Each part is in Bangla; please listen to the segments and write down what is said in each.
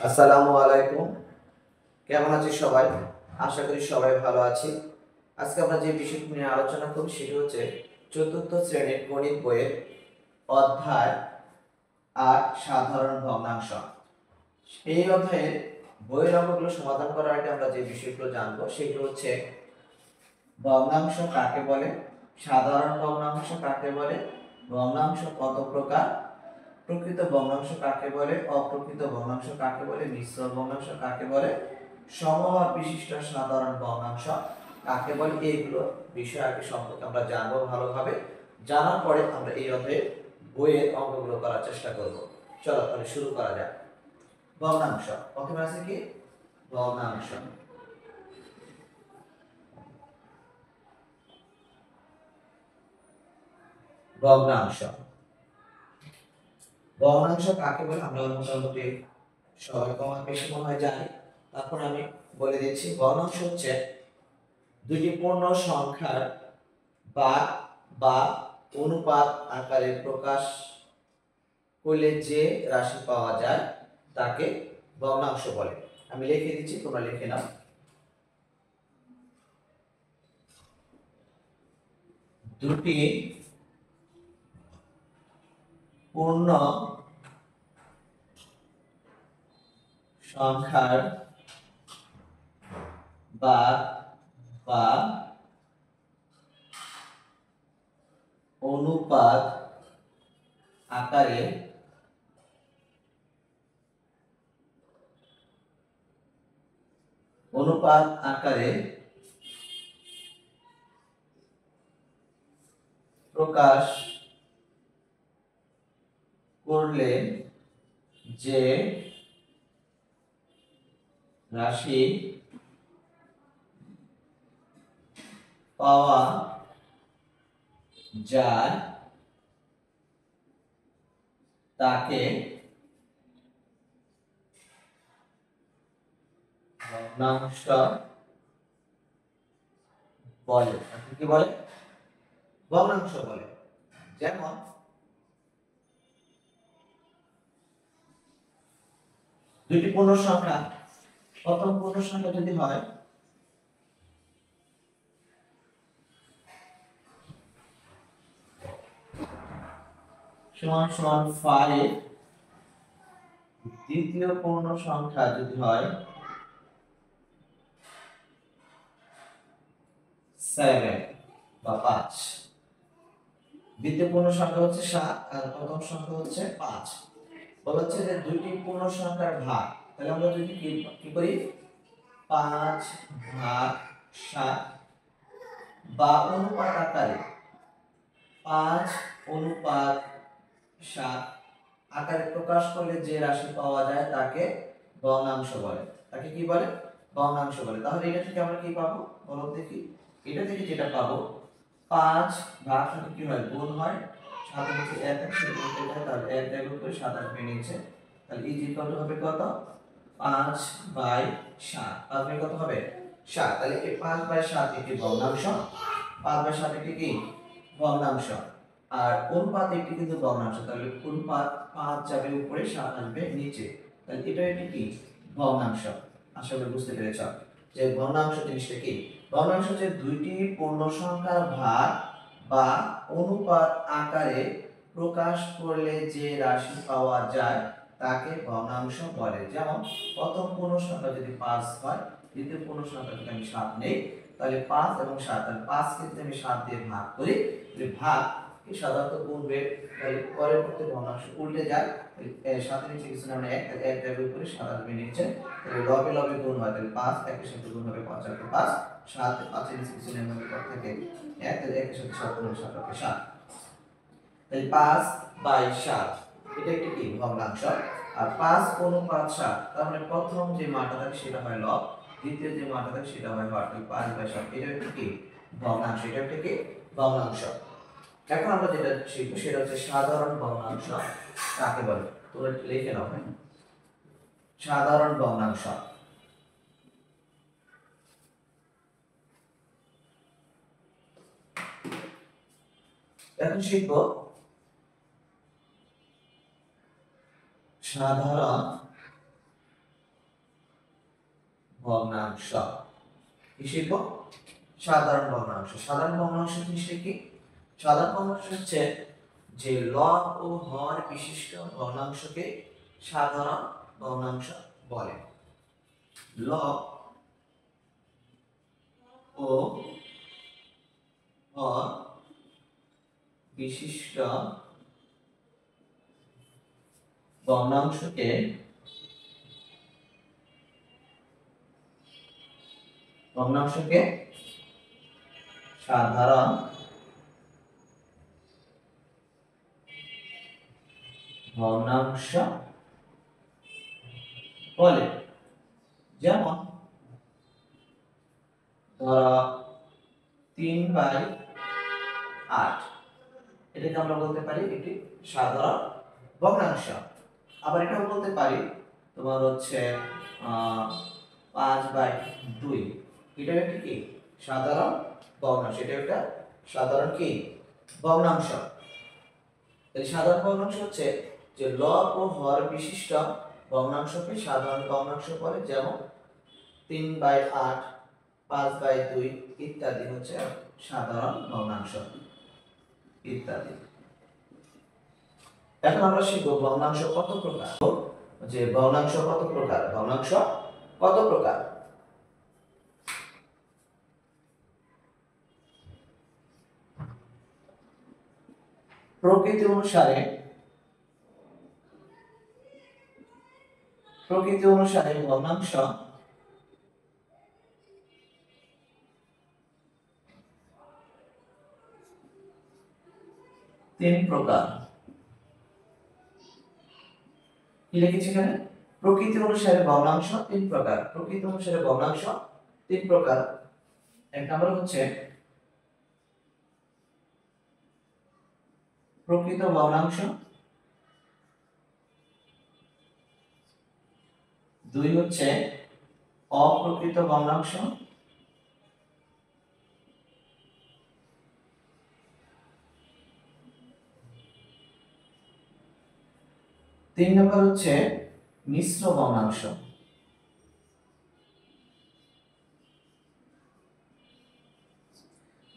আসসালামু আলাইকুম। কেমন আছিস সবাই? আশা করি সবাই ভালো আছি। আজকে আমরা যে বিষয়টি নিয়ে আলোচনা করব সেটি হচ্ছে চতুর্থ শ্রেণীর গণিত বইয়ের অধ্যায় ৮ সাধারণ ভগ্নাংশ। এই অধ্যায়ের বইয়ের অঙ্কগুলো সমাধান করার আগে আমরা যে বিষয়গুলো জানবো সেগুলো হচ্ছে ভগ্নাংশ কাকে বলে, সাধারণ ভগ্নাংশ কাকে বলে, ভগ্নাংশ কত প্রকার, প্রকৃত ভগ্নাংশ কাকে বলে, অপ্রকৃত ভগ্নাংশ কাকে বলে, মিশ্র ভগ্নাংশ কাকে বলে, সমহর বিশিষ্ট সাধারণ ভগ্নাংশ কাকে বলে, এইগুলো বিষয় আগে সম্পর্কে আমরা জানবো ভালোভাবে। জানার পরে আমরা এই অধ্যায়ে বইয়ের অঙ্কগুলো করার চেষ্টা করব। চলো তাহলে শুরু করা যাক। ভগ্নাংশ প্রথমে আছে কি ভগ্নাংশ। ভগ্নাংশ ভগ্নাংশ কাকে বলে আমরা মোটামুটি সবাই কম বেশি মনে হয় জানি। তারপর আমি বলে দিচ্ছি, ভগ্নাংশ হচ্ছে দুটি পূর্ণ সংখ্যার ভাগ বা অনুপাত আকারে প্রকাশ করলে যে রাশি পাওয়া যায় তাকে ভগ্নাংশ বলে। আমি লিখে দিচ্ছি, তোমরা লিখে নাও। দুটি পূর্ণ সংখ্যার ভাগ বা অনুপাত আকারে প্রকাশ করলে যে রাশি পাওয়া যায় তাকে ভগ্নাংশ বলে। কি বলে? ভগ্নাংশ বলে। যেমন দুটি পূর্ণ সংখ্যা, প্রথম পূর্ণ সংখ্যা যদি হয় সমান সমান 5, দ্বিতীয় পূর্ণ সংখ্যা যদি হয় 7 বা 5, দ্বিতীয় পূর্ণ সংখ্যা হচ্ছে 7 আর প্রথম সংখ্যা হচ্ছে 5। বলা হচ্ছে যে দুটি পূর্ণ সংখ্যার ভাগ, তাহলে আমরা যদি কি করি 5 ভাগ 7 বা অনুপাত আকারে 5 অনুপাত 7 আকারে প্রকাশ করলে যে রাশি পাওয়া যায় তাকে ভগ্নাংশ বলে। তাকে কি বলে? ভগ্নাংশ বলে। তাহলে এটা থেকে আমরা কি পাবো বলো দেখি। এটা থেকে যেটা পাবো 5 ভাগ সাথে কি হয় গুণ হয়, 7 নিচে 1 আছে গুণতে যায়, তাহলে 1 এর উপরে 7 আসবে নিচে, তাহলে ইজ ইকুয়াল টু হবে কত 5/7। 5 বাই কত হবে 7, তাহলে এই 5/7 একটি ভগ্নাংশ। 5/7 একটি কি ভগ্নাংশ। আর অনুপাত একটি কিন্তু ভগ্নাংশ, তাহলে অনুপাত 5 যাবে উপরে 7 আসবে নিচে, তাহলে এটা একটি কি ভগ্নাংশ। আশা করি বুঝতে পেরেছ যে ভগ্নাংশ জিনিসটা কি। ভগ্নাংশ হচ্ছে দুইটি পূর্ণ সংখ্যার ভাগ বা অনুপাত আকারে প্রকাশ করলে যে রাশি পাওয়া যায় তাকে ভগ্নাংশ বলে। যেমন প্রথম পূর্ণ সংখ্যা যদি 5 হয়, দ্বিতীয় পূর্ণ সংখ্যা যদি আমি 7 নেই, তাহলে 5 এবং 7, তাহলে 5 কে যদি আমি 7 দিয়ে ভাগ করি, তাহলে ভাগ কি সাধারণত গুণবে, তাহলে পরবর্তী ভগ্নাংশ উল্টে যায়। 7 এর নিচে কিছু না, মানে 1 এর উপরে 7 আসবে নিচে, তাহলে লবে লবে গুণ হয়, তাহলে 5 1 এর সাথে গুণ হবে 5 আর 5, 7 5 এর নিচে কিছু না, মানে কত থাকে 1, তাহলে 1 এর সাথে 7 গুণ 7 হবে 7, তাহলে 5/7 এটা একটি কি ভগ্নাংশ। আর 5 অনুপাত 7, তার মানে প্রথম যে মানটা থাকে সেটা হয় লব, দ্বিতীয় যে মানটা থাকে সেটা হয় হর, তাহলে 5/7 এটা একটি কি ভগ্নাংশ। এটা একটি কি ভগ্নাংশ। এখন আমরা যেটা শিখবো সেটা হচ্ছে সাধারণ ভগ্নাংশ কাকে বলে। তোমরা লিখে নাও। সাধারণ ভগ্নাংশ। এখন শিখবো সাধারণ ভগ্নাংশ। কি শিখবো? সাধারণ ভগ্নাংশ। সাধারণ ভগ্নাংশ জিনিসটা কি? সাধারণ ভগ্নাংশ হচ্ছে যে লব ও হর বিশিষ্ট ভগ্নাংশকে সাধারণ ভগ্নাংশ বলে। লব ও হর বিশিষ্ট ভগ্নাংশকে সাধারণ ভগ্নাংশ বলে। যেমন ধরো 3/8, এটাকে আমরা বলতে পারি একটি সাধারণ ভগ্নাংশ। আবার এটাও বলতে পারি তোমার হচ্ছে 5/2, এটা একটি কি সাধারণ ভগ্নাংশ। এটা একটা সাধারণ কি ভগ্নাংশ। এই সাধারণ ভগ্নাংশ হচ্ছে যে লব ও হর বিশিষ্ট ভগ্নাংশকে সাধারণ ভগ্নাংশ বলে। যেমন 3/8, 5/2 ইত্যাদি হচ্ছে সাধারণ ভগ্নাংশ ইত্যাদি। এখন আমরা শিখব ভগ্নাংশ কত প্রকার। যে ভগ্নাংশ কত প্রকার? ভগ্নাংশ কত প্রকার? প্রকৃতি অনুসারে ভগ্নাংশ 3 প্রকার। কি লিখেছি এখানে? প্রকৃতি অনুসারে ভগ্নাংশ 3 প্রকার। প্রকৃতি অনুসারে ভগ্নাংশ 3 প্রকার। এক নম্বর হচ্ছে প্রকৃত ভগ্নাংশ, 2 হচ্ছে অপ্রকৃত ভগ্নাংশ, 3 নম্বর হচ্ছে মিশ্র ভগ্নাংশ।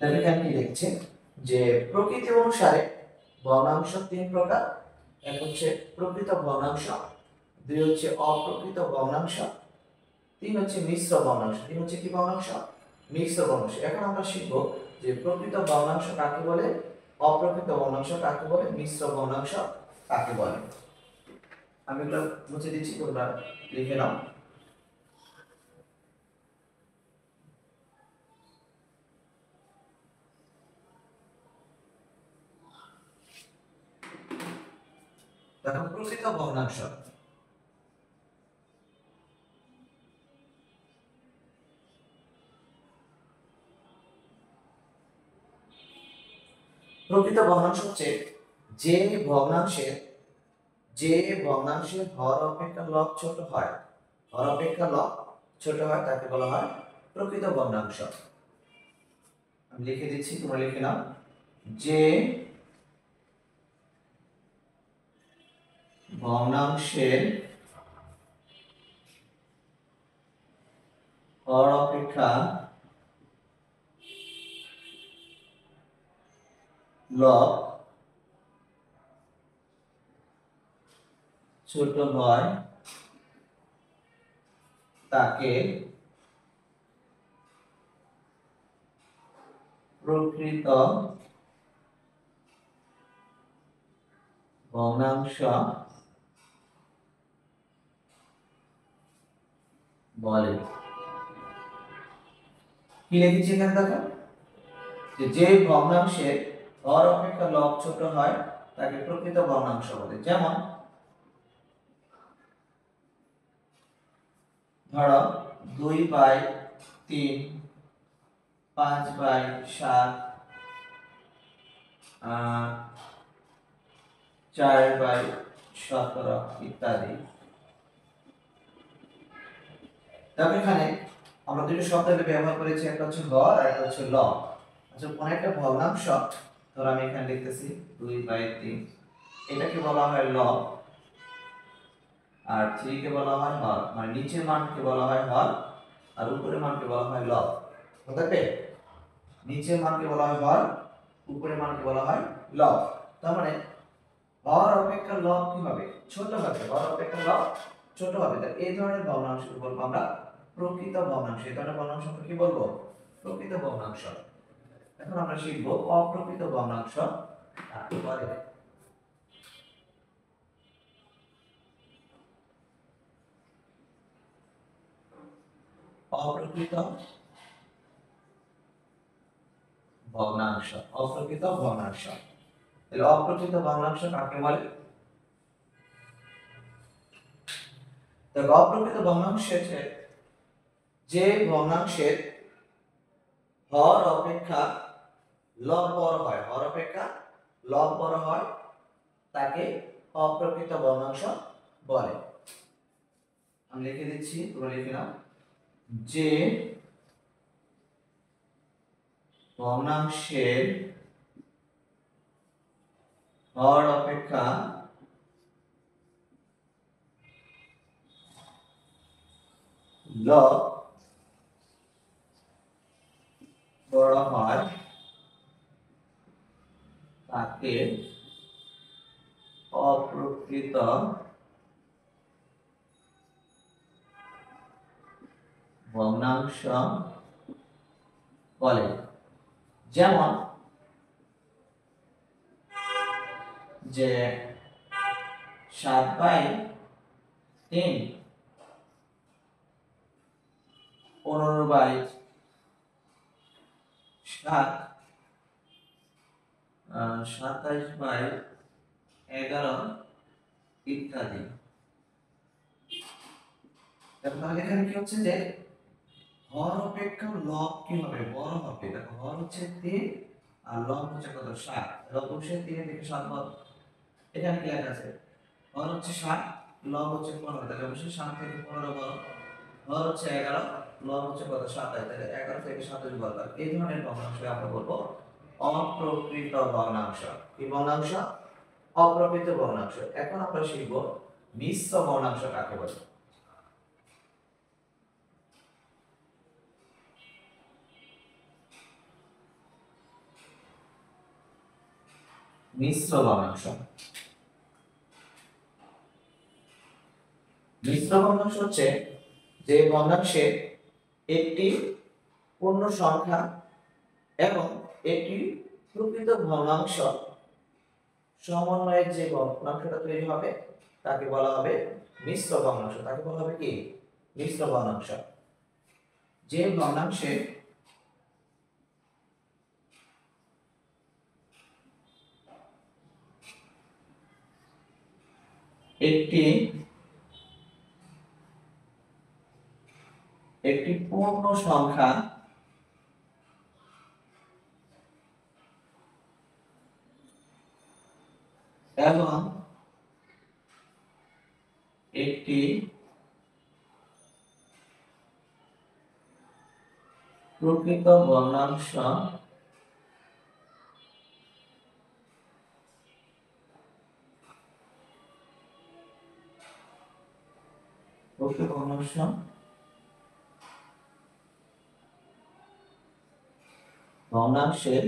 তাহলে এখানে কি লিখছে যে প্রকৃতি অনুসারে ভগ্নাংশ 3 প্রকার। এক হচ্ছে প্রকৃত ভগ্নাংশ, 2 হচ্ছে অপ্রকৃত ভগ্নাংশ, 3 হচ্ছে মিশ্র ভগ্নাংশ। 3 হচ্ছে কি ভগ্নাংশ? মিশ্র ভগ্নাংশ। এখন আমরা শিখব যে প্রকৃত ভগ্নাংশ কাকে বলে, অপ্রকৃত ভগ্নাংশ কাকে বলে, মিশ্র ভগ্নাংশ কাকে বলে। আমি এগুলো মুছে দিচ্ছি, তোমরা লিখে নাও। দেখো প্রকৃত ভগ্নাংশ, প্রকৃত ভগ্নাংশ হচ্ছে যে ভগ্নাংশের হর অপেক্ষা লব ছোট হয়, হর অপেক্ষা লব ছোট হয় তাকে বলা হয় প্রকৃত ভগ্নাংশ। আমি লিখে দিচ্ছি, তোমরা লিখে নাও। যে ভগ্নাংশের হর অপেক্ষা লব ছোট হয় তাকে প্রকৃত ভগ্নাংশ বলে। কি লিখেছি এখানে দেখো, যে ভগ্নাংশের হর অপেক্ষা লব ছোট হয় তাকে প্রকৃত ভগ্নাংশ বলে। যেমন ধরো 2/3, 5/7, 4/17 ইত্যাদি। দেখো এখানে আমরা দুটো শব্দ ব্যবহার করেছি, একটা হচ্ছে হর আর একটা হচ্ছে লব। আচ্ছা, কোন একটা ভগ্নাংশ ধর আমি এখানে লিখতেছি 2/3, এটাকে বলা হয় লব, আর 3 কে বলা হয় হর, মানে নিচের মানকে বলা হয় হর, আর উপরের মানকে বলা হয় লব। মনে থাকবে, নিচের মানকে বলা হয় হর, উপরের মানকে বলা হয় লব। তার মানে হর অপেক্ষা লব কি হবে? ছোট হবে। হর অপেক্ষা লব ছোট হবে। তাহলে এই ধরনের ভগ্নাংশকে বলবো আমরা প্রকৃত ভগ্নাংশ। এই ধরনের ভগ্নাংশকে কি বলবো? প্রকৃত ভগ্নাংশ। এখন আমরা শিখবো অপ্রকৃত ভগ্নাংশ কাকে বলে। অপ্রকৃত ভগ্নাংশ, অপ্রকৃত ভগ্নাংশ। তাহলে অপ্রকৃত ভগ্নাংশ কাকে বলে? তাহলে অপ্রকৃত ভগ্নাংশ হচ্ছে যে ভগ্নাংশের হর অপেক্ষা লব বড় হয়, হর অপেক্ষা লব বড় হয় তাকে অপ্রকৃত ভগ্নাংশ বলে। আমি লিখে দিচ্ছি, তোমরা লিখে নাও। যে ভগ্নাংশের হর অপেক্ষা লব বড় হয় তাকে অপ্রকৃত ভগ্নাংশ বলে। যেমন যে 7/3 15/7 27/11 ইত্যাদি। তাহলে এখানে কি হচ্ছে যে হর অপেক্ষা লব কি হবে? বড় হবে। দেখো হর হচ্ছে 3 আর লব হচ্ছে কত? 7। অবশ্যই 3 থেকে 7 বাদ। এখানে কি লেখা আছে? হর হচ্ছে 7, লব হচ্ছে 15। তাহলে অবশ্যই 7 থেকে 15 বড়। হর হচ্ছে 11, লব হচ্ছে কত? 27। তাহলে 11 থেকে 27 বড়। এই ধরনের ভগ্নাংশকে আমরা বলবো অপ্রকৃত ভগ্নাংশ। কি ভগ্নাংশ? অপ্রকৃত ভগ্নাংশ। এখন আমরা শিখব মিশ্র ভগ্নাংশ কাকে বলে। মিশ্র ভগ্নাংশ। মিশ্র ভগ্নাংশ হচ্ছে যে ভগ্নাংশে একটি পূর্ণ সংখ্যা এবং একটি প্রকৃত ভগ্নাংশ সমন্বয়ে যে ভগ্নাংশটা তৈরি হবে তাকে বলা হবে মিশ্র ভগ্নাংশ। তাকে বলা হবে কি? মিশ্র ভগ্নাংশ। যে ভগ্নাংশে একটি পূর্ণ সংখ্যা এবং একটি প্রকৃত ভগ্নাংশ ভগ্নাংশের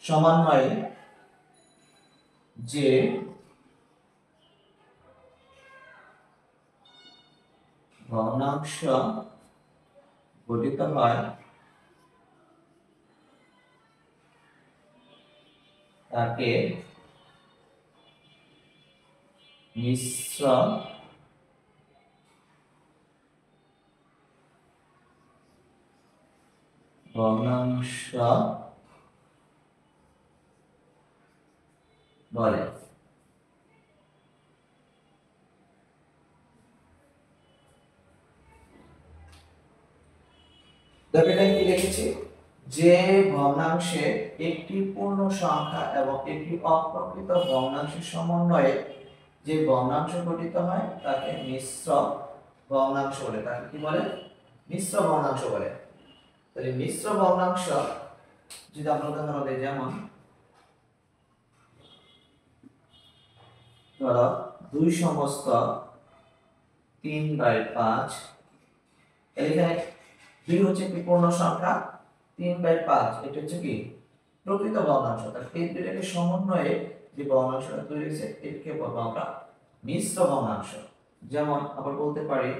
সমন্বয়ে যে ভগ্নাংশ গঠিত হয় তাকে মিশ্র ভগ্নাংশ বলে। দেখো এখানে কি লিখেছি? যে ভগ্নাংশে একটি পূর্ণ সংখ্যা এবং একটি অপ্রকৃত ভগ্নাংশের সমন্বয়ে যে ভগ্নাংশ গঠিত হয় তাকে মিশ্র ভগ্নাংশ বলে। তাকে কি বলে? মিশ্র ভগ্নাংশ বলে। তাহলে মিশ্র ভগ্নাংশ যদি আমরা উদাহরণ দিই, যেমন ধরো 2 সমস্ত 3/5, এখানে 2 হচ্ছে কি পূর্ণ সংখ্যা, 3/5 এটা হচ্ছে কি প্রকৃত ভগ্নাংশ। তাহলে এই দুইটাকে সমন্বয়ে যে ভগ্নাংশটা তৈরি হয়েছে এটাকে বলবো আমরা মিশ্র ভগ্নাংশ। যেমন আবার বলতে পারি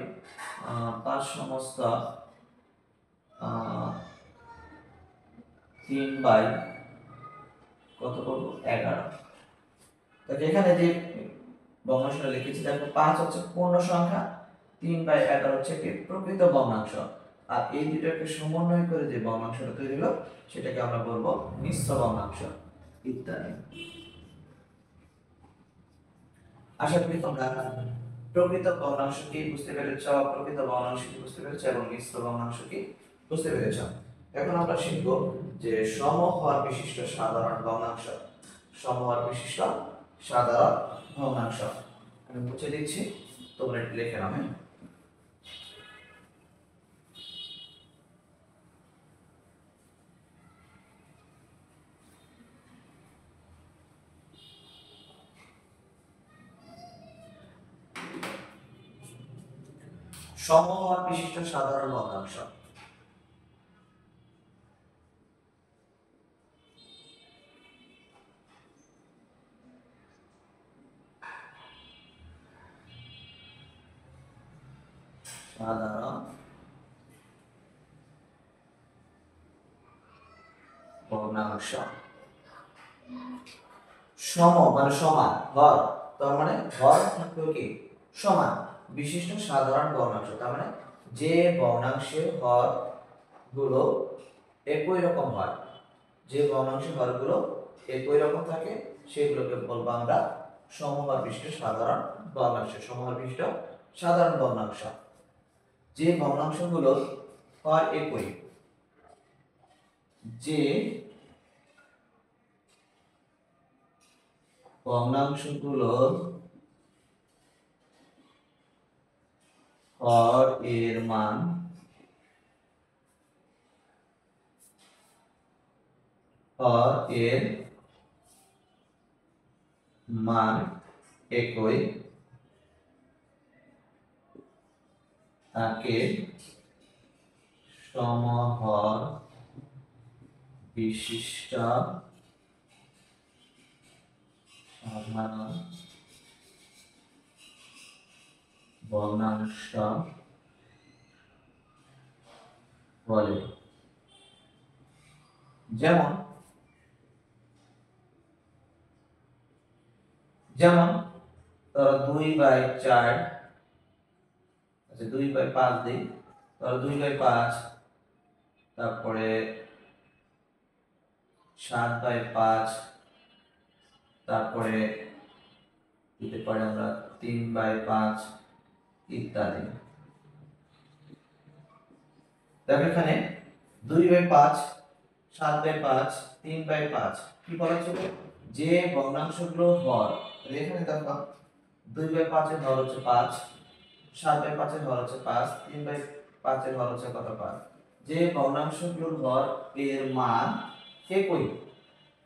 5 সমস্ত 3 বাই কত করবো 11। তাহলে এখানে যে ভগ্নাংশটা লিখেছি দেখো 5 হচ্ছে পূর্ণ সংখ্যা, 3/11 হচ্ছে কি প্রকৃত ভগ্নাংশ। আর এই দুটোকে সমন্বয় করে যে ভগ্নাংশটা তৈরি হলো সেটাকে আমরা বলবো মিশ্র ভগ্নাংশ ইত্যাদি। আশা করি তোমরা প্রকৃত ভগ্নাংশ কি বুঝতে পেরেছ, প্রকৃত ভগ্নাংশ কি বুঝতে পেরেছ এবং মিশ্র ভগ্নাংশ কি বুঝতে পেরেছ। এখন আমরা শিখব যে সমহর বিশিষ্ট সাধারণ ভগ্নাংশ। সমহর বিশিষ্ট সাধারণ ভগ্নাংশ আমি মুছে দিচ্ছি, তোমরা একটু লিখে নাও। সমহর বিশিষ্ট সাধারণ ভগ্নাংশ। সাধারণ ভগ্নাংশ সম মানে সমান, হর তার মানে হর থাকবে কি সমান, বিশিষ্ট সাধারণ ভগ্নাংশ তার মানে যে ভগ্নাংশের হর গুলো একই রকম হয়, যে ভগ্নাংশের হর গুলো একই রকম থাকে সেগুলোকে বলবো আমরা সমহর বিশিষ্ট সাধারণ ভগ্নাংশ। সমহর বিশিষ্ট সাধারণ ভগ্নাংশ যে ভগ্নাংশগুলো হর একই, যে ভগ্নাংশগুলোর হর এর মান একই তাকে সমহর বিশিষ্ট সাধারণ ভগ্নাংশ বলে। যেমন যেমন ধরো 2/4, আচ্ছা 2/5 দিই, ধরো 2/5, তারপরে 7/5, তারপরে দিতে পারি আমরা 3/5 ইত্যাদি। দেখো এখানে 2/5, 7/5, 3/5 কি বলা ছিল, যে ভগ্নাংশগুলো হর। এখানে দেখো 2/5 এর হর হচ্ছে 5, 7/5 এর হর হচ্ছে 5, 3/5 এর হর হচ্ছে কত 5। যে ভগ্নাংশগুলোর হর এর মান একই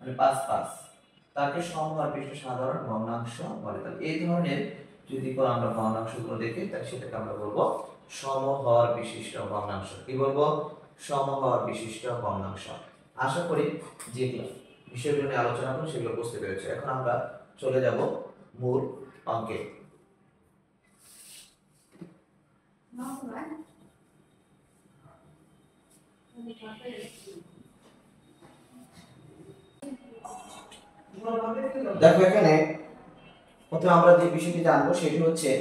মানে 5 5 তাকে সমহর বিশিষ্ট সাধারণ ভগ্নাংশ বলে। তাহলে এই ধরনের যদি কোনো আমরা ভগ্নাংশগুলো দেখি তাহলে সেটাকে আমরা বলবো সমহর বিশিষ্ট ভগ্নাংশ। কি বলবো? সমহর বিশিষ্ট ভগ্নাংশ। আশা করি যে বিষয়গুলো নিয়ে আলোচনা করব সেগুলো বুঝতে পেরেছো। এখন আমরা চলে যাব মূল অঙ্কে। দেখো এখানে প্রথমে আমরা যে বিষয়টি জানবো সেটি হচ্ছে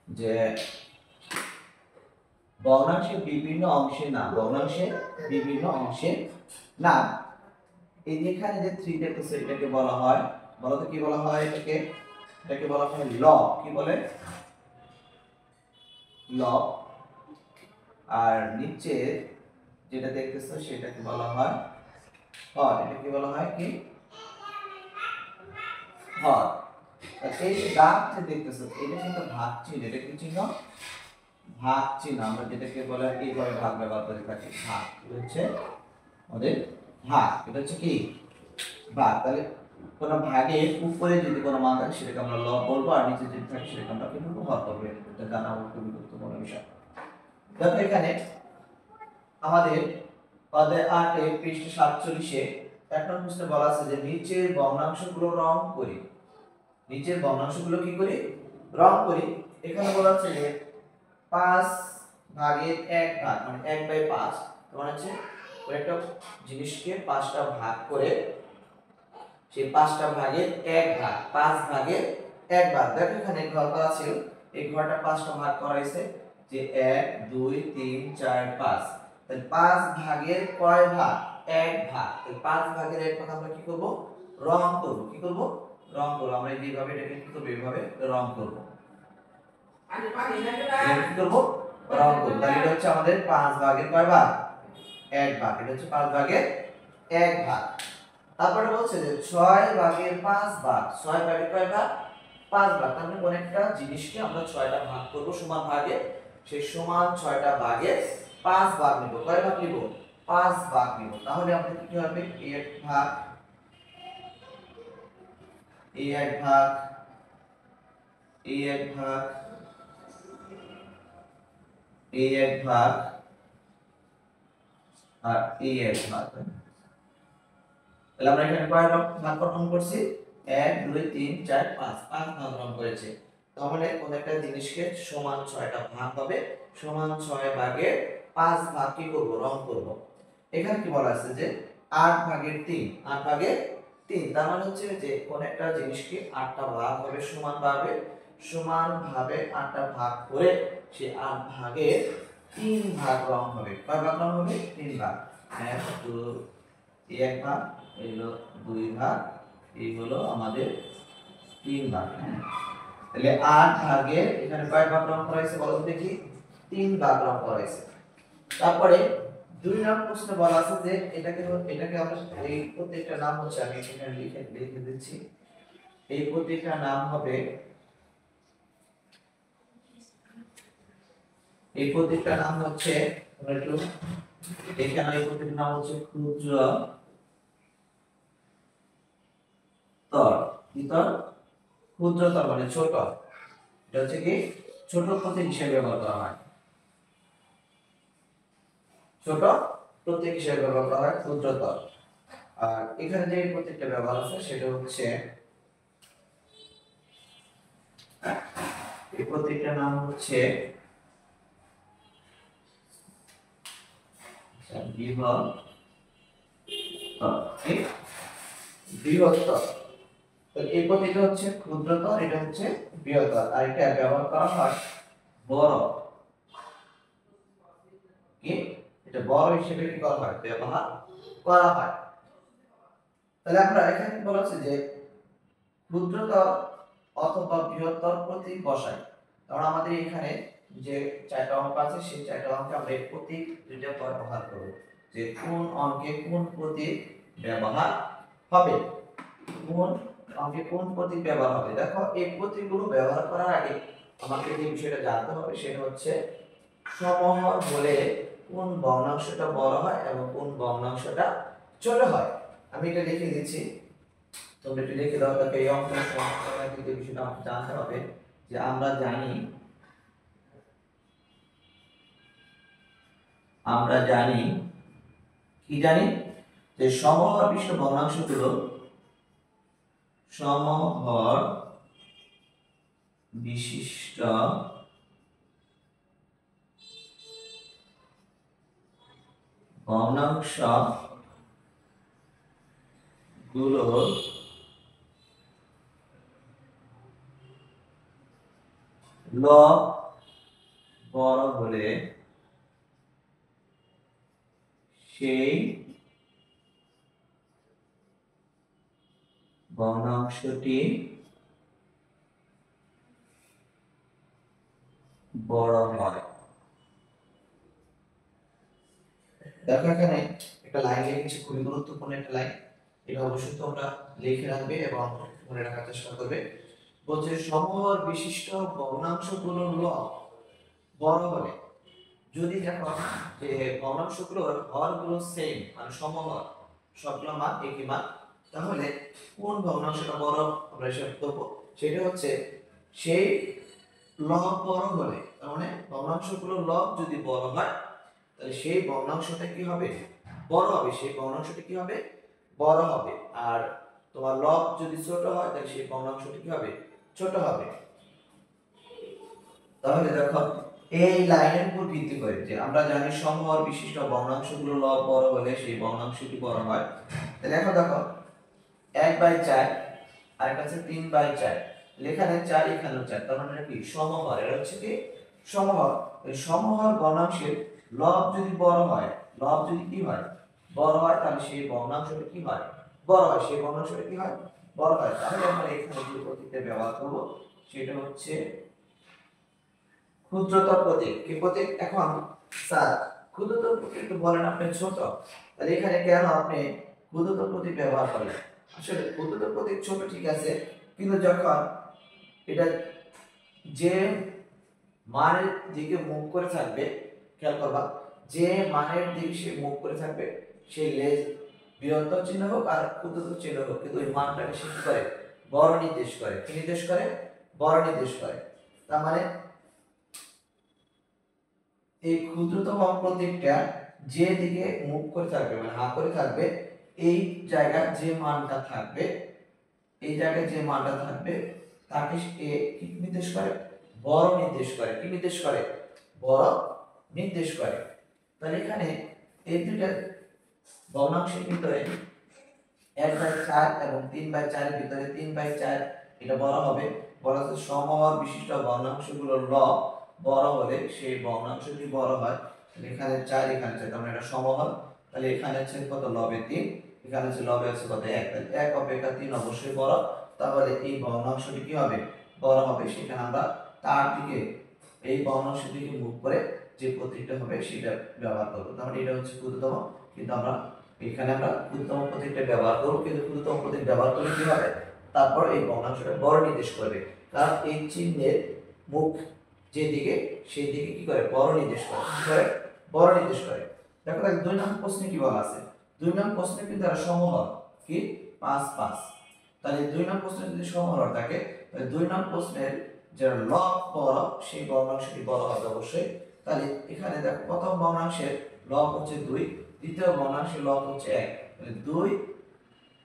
যে ভগ্নাংশের বিভিন্ন অংশের নাম। ভগ্নাংশের বিভিন্ন অংশের নাম। এই যে এখানে যে 3 দেখতেছো এটাকে বলা হয়, বলো তো কি বলা হয় এটাকে? এটাকে বলা হয় লব। কি বলে? লব। আর নিচে যেটা দেখতেছো সেটাকে বলা হয় হর। এটাকে বলা হয় কি? হর। এই যে দাগ যে দেখতেছো এটা কিন্তু ভাগ চিহ্ন। এটা কি চিহ্ন? ভাগ চিহ্ন। আমরা যেটাকে বলে এইভাবে ভাগ ব্যবহার করে থাকি, ভাগ। এটা হচ্ছে আমাদের ভাগ। এটা হচ্ছে কি? ভাগ। তাহলে কোনো ভাগের উপরে যদি কোনো মান থাকে সেটাকে আমরা লব বলবো, আর নিচে যদি থাকে সেটাকে আমরা কি বলবো, হর বলবো। এটা জানা খুবই গুরুত্বপূর্ণ বিষয়। দেখো এখানে আমাদের অধ্যায় 8 এর পৃষ্ঠা 47 এ এক নম্বর প্রশ্নে বলা আছে যে নিচের ভগ্নাংশগুলো রং করি। নিচের ভগ্নাংশগুলো কি করি, রং করি। এখানে বলা আছে যে 5 ভাগের 1 ভাগ মানে 1/5, মানে হচ্ছে একটা জিনিসকে 5টা ভাগ করে সেই 5টা ভাগের 1 ভাগ, 5 ভাগের 1 ভাগ। দেখো এখানে ঘর করা ছিল, এই ঘরটা 5টা ভাগ করা হয়েছে যে 1 2 3 4 5। তাহলে 5 ভাগের কয় ভাগ, 1 ভাগ। তাহলে 5 ভাগের 1 ভাগ আমরা কি করব, রং করব। কি করব, রং করব। আমরা এইভাবে এটাকে কি করব, এইভাবে রং করব। কি করব, রং করব। তাহলে এটা হচ্ছে আমাদের 5 ভাগের কয় ভাগ, 1 ভাগ। এটা হচ্ছে 5 ভাগের 1 ভাগ। তারপরে বলছে যে 6 ভাগের 5 ভাগ। 6 ভাগের কয় ভাগ, 5 ভাগ। তার মানে কোন একটা জিনিসকে আমরা 6টা ভাগ করব সমান ভাগে, সেই সমান 6টা ভাগে 5 ভাগ নিব। কয় ভাগ নিব, 5 ভাগ নিব। তাহলে আমাদের কি হবে, a1 ভাগ, a1 ভাগ, a1 ভাগ, a1 ভাগ আর a1 ভাগ। তাহলে আমরা এখানে কয় ভাগ গঠন করছি, 1 2 3 4 5, 5 ভাগ গঠন করেছে। তাহলে কোন একটা জিনিসকে সমান 6টা ভাগ হবে, সমান 6 ভাগে 5 ভাগ কি করব, রং করব। এখানে কি বলা আছে যে 8 ভাগের 3, 8 ভাগের 3। তার মানে হচ্ছে যে কোন একটা জিনিসকে 8টা ভাগ হবে সমান ভাবে 8টা ভাগ করে সেই 8 ভাগে 3 ভাগ রং হবে। কয় ভাগ রং হবে, 3 ভাগ। 1 2 1 ভাগ, এই হলো 2 ভাগ, এই হলো আমাদের 3 ভাগ। তাহলে 8 ভাগে এখানে কয় ভাগ রং করা হয়েছে বলো তো দেখি, 3 ভাগ রং করা হয়েছে। তারপরে 2 নম্বর প্রশ্নে বলা আছে যে এটাকে আমরা এই প্রত্যেকটা নাম হচ্ছে, আমি এখানে লিখে দিচ্ছি। এই প্রত্যেকটা নাম হবে, এই প্রত্যেকটা নাম হচ্ছে, আমরা একটু এখানে এই প্রত্যেকটা নাম হচ্ছে ক্ষুদ্রতর। কি তর, ক্ষুদ্রতর মানে ছোট। এটা হচ্ছে কি ছোট প্রতীক হিসেবে ব্যবহার করা হয়, ছোট প্রতীক হিসেবে ব্যবহার করা হয় ক্ষুদ্রতর। আর এখানে যে প্রতীকটা ব্যবহার আছে সেটা হচ্ছে, এই প্রতীকটার নাম হচ্ছে বৃহত্তর। তো এই প্রতীকটা হচ্ছে ক্ষুদ্রতর, এটা হচ্ছে বৃহত্তর। আর এটা ব্যবহার করা হয় বড়। কি, এটা বড় হিসেবে কি করা হয়, ব্যবহার করা হয়। তাহলে আমরা এখানে বলা আছে যে ক্ষুদ্রতর অথবা বৃহত্তর প্রতীক বসাই। কারণ আমাদের এখানে যে 4টা অঙ্ক আছে সেই 4টা অঙ্কে আমরা এই প্রতীক দুইটা ব্যবহার করব, যে কোন অঙ্কে কোন প্রতীক ব্যবহার হবে, কোন অঙ্কে কোন প্রতীক ব্যবহার হবে। দেখো এই প্রতীকগুলো ব্যবহার করার আগে আমাকে যে বিষয়টা জানতে হবে সেটা হচ্ছে সমহর হলে কোন ভগ্নাংশটা বড় হয় এবং কোন ভগ্নাংশটা ছোট হয়। আমি এটা লিখে দিচ্ছি, তোমরা একটু লিখে দাও। তাকে এই অঙ্কের সমাধানের দিকে বিষয়টা জানতে হবে যে আমরা জানি কি জানি, যে সমহর বিশিষ্ট ভগ্নাংশগুলো, সমহর বিশিষ্ট ভগ্নাংশ গুলোর লব বড় হলে সেই ভগ্নাংশটি বড় হয়। দেখো এখানে একটা লাইন লিখেছি, খুবই গুরুত্বপূর্ণ একটা লাইন। এটা অবশ্যই তোমরা লিখে রাখবে এবং মনে রাখার চেষ্টা করবে। বলছে সমহর বিশিষ্ট ভগ্নাংশগুলোর লব বড় হলে, যদি দেখো যে ভগ্নাংশগুলোর হরগুলো সেম মানে সমহর, সবগুলো মান একই মান, তাহলে কোন ভগ্নাংশটা বড় আমরা হিসাব করবো, সেটা হচ্ছে সেই লব বড় হলে, তার মানে ভগ্নাংশগুলোর লব যদি বড় হয় তাহলে সেই ভগ্নাংশটা কি হবে, বড় হবে, সেই ভগ্নাংশটা কি হবে, বড় হবে। আর তোমার লব যদি ছোট হয় তাহলে সেই ভগ্নাংশটা কি হবে, ছোট হবে। তাহলে দেখো এই লাইনের উপর ভিত্তি করে যে আমরা জানি সমহর বিশিষ্ট ভগ্নাংশগুলো লব বড় হলে সেই ভগ্নাংশটি বড় হয়। তাহলে এখন দেখো 1/4 আর একটা আছে 3/4, এখানে 4 এখানেও 4, তার মানে কি সমহর, এটা হচ্ছে কি সমহর। এই সমহর ভগ্নাংশের লব যদি বড় হয়, লব যদি কি হয়, বড় হয়, তাহলে সেই ভগ্নাংশটা কি হয়, বড় হয়, সেই ভগ্নাংশটা কি হয়, বড় হয়। তাহলে আমরা এখানে যে প্রতীকটা ব্যবহার করব সেটা হচ্ছে ক্ষুদ্রতর প্রতীক। কি প্রতীক? এখন স্যার ক্ষুদ্রতর প্রতীক তো বলেন আপনি ছোট, তাহলে এখানে কেন আপনি ক্ষুদ্রতর প্রতীক ব্যবহার করলেন? আসলে ক্ষুদ্রতর প্রতীক ছোট ঠিক আছে, কিন্তু যখন এটা যে মানের দিকে মুখ করে থাকবে, খেয়াল করবা, যে মানের দিকে সে মুখ করে থাকবে সেই লেজ বৃহত্তর চিহ্ন হোক আর ক্ষুদ্রতর চিহ্ন হোক, কিন্তু ওই মানটাকে সে কি করে, বড় নির্দেশ করে। কি নির্দেশ করে? বড় নির্দেশ করে। তার মানে এই ক্ষুদ্রতম প্রতীকটা যে দিকে মুখ করে থাকবে, মানে হা করে থাকবে, এই জায়গায় যে মানটা থাকবে, এই জায়গায় যে মানটা থাকবে তাকে কি নির্দেশ করে, বড় নির্দেশ করে। কি নির্দেশ করে? বড় নির্দেশ করে। তাহলে এখানে এই দুইটা ভগ্নাংশের ভিতরে 1/4 এবং 3/4 এর ভিতরে 3/4 এটা বড় হবে। বলা হচ্ছে সমহর বিশিষ্ট ভগ্নাংশগুলোর লব বড় হলে সেই ভগ্নাংশটি বড় হয়। তাহলে এখানে 4 এখানে 4, তার মানে এটা সমহর। তাহলে এখানে আছে কত, লবে 3, এখানে আছে লবে আছে কত 1, তাহলে 1 অপেক্ষা 3 অবশ্যই বড়। তাহলে এই ভগ্নাংশটি কি হবে, বড় হবে। সেখানে আমরা তার দিকে, এই ভগ্নাংশটিকে মুখ করে যে প্রতীকটা হবে সেটা ব্যবহার করব। তাহলে এটা হচ্ছে ক্ষুদ্রতম, কিন্তু আমরা এখানে আমরা ক্ষুদ্রতম প্রতীকটা ব্যবহার করব, কিন্তু ক্ষুদ্রতম প্রতীক ব্যবহার করলে কি হবে, তারপর এই ভগ্নাংশটা বড় নির্দেশ করবে, কারণ এই চিহ্নের মুখ যেদিকে সেই দিকে কি করে, বড় নির্দেশ করে। কি করে? বড় নির্দেশ করে। দেখো 2 নম্বর প্রশ্নে কি বলা আছে, 2 নম্বর প্রশ্নে কিন্তু এরা সমহর কি 5 5। তাহলে 2 নম্বর প্রশ্নে যদি সমহর থাকে তাহলে 2 নম্বর প্রশ্নের যে লব বড় সেই ভগ্নাংশটি বড় হবে অবশ্যই। তাহলে এখানে দেখো প্রথম ভগ্নাংশের লব হচ্ছে 2, দ্বিতীয় ভগ্নাংশের লব হচ্ছে 1, তাহলে 2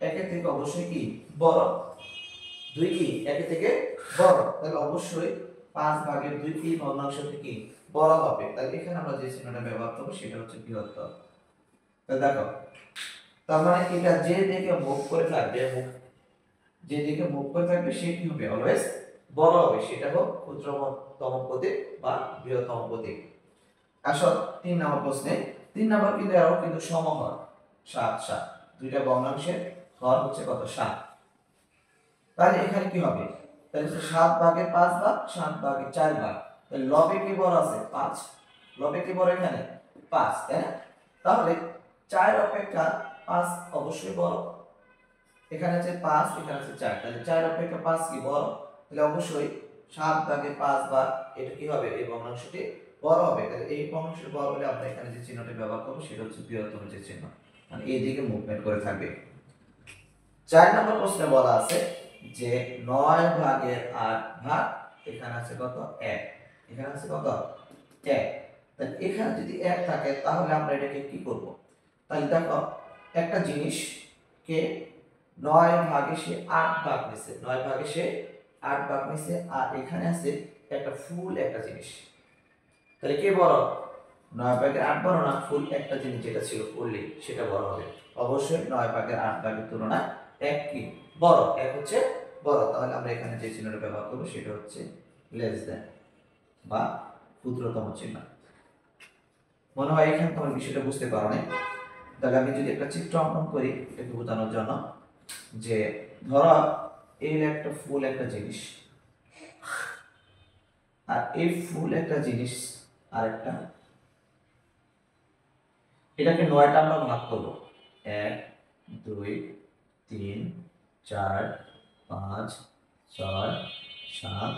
1 থেকে অবশ্যই কি বড়, 2 কি 1 থেকে বড়, তাহলে অবশ্যই 5/2 কি ভগ্নাংশটি কি বড় হবে। তাহলে এখানে আমরা যে চিহ্নটা ব্যবহার করব সেটা হচ্ছে বৃহত্তর। তাহলে দেখো, তার মানে এটা যে দিকে মুখ করে থাকবে, যে দিকে মুখ করে থাকবে সে কি হবে, অলওয়েজ বড় হবে, সেটা হোক ক্ষুদ্রতম প্রতীক বা বৃহত্তম প্রতীক। আসল 3 নম্বর প্রশ্নে 3 নম্বর কিন্তু এরাও কিন্তু সমহর 7 7, দুইটা ভগ্নাংশের হর হচ্ছে কত, 7। তাহলে এখানে কি হবে, তাহলে 7/5 ভাগ 7/4 ভাগ, তাহলে লবে কি বড় আছে 5, লবে কি বড় এখানে 5, তাই না? তাহলে 4 অপেক্ষা 5 অবশ্যই বড়, এখানে আছে 5 এখানে আছে 4, তাহলে 4 অপেক্ষা 5 কি বড়, তাহলে অবশ্যই 7/5 ভাগ এটা কি হবে, এই ভগ্নাংশটি বড় হবে। তাহলে এই ভগ্নাংশটি বড় হলে আমরা এখানে যে চিহ্নটি ব্যবহার করব সেটা হচ্ছে বৃহত্তম যে চিহ্ন, মানে এই দিকে মুভমেন্ট করে থাকবে। 4 নম্বর প্রশ্নে বলা আছে যে 9/8 ভাগ, এখানে আছে কত 1, এখানে আছে কত 1, তাহলে এখানে যদি 1 থাকে তাহলে আমরা এটাকে কি করব, তাহলে দেখো একটা জিনিসকে 9 ভাগে সে 8 ভাগ নিছে, 9 ভাগে সে 8 ভাগ নিছে, আর এখানে আছে একটা ফুল একটা জিনিস, তাহলে কে বড়, 9/8 বড় না ফুল একটা জিনিস যেটা ছিল ফুললি সেটা বড় হবে। অবশ্যই 9/8 ভাগের তুলনায় 1 কি বড়, 1 হচ্ছে বড়। তাহলে আমরা এখানে যে চিহ্নটা ব্যবহার করব সেটা হচ্ছে লেস দ্যান বা ক্ষুদ্রতম চিহ্ন। মনে হয় এখানে তোমার বিষয়টা বুঝতে পারো না। তাহলে আমি যদি একটা চিত্র অঙ্কন করি একটু বোঝানোর জন্য, যে ধরো এই একটা ফুল একটা জিনিস, আর এই ফুল একটা জিনিস আর একটা, এটাকে 9টা আমরা ভাগ করব, 1 2 3 4 5 6 7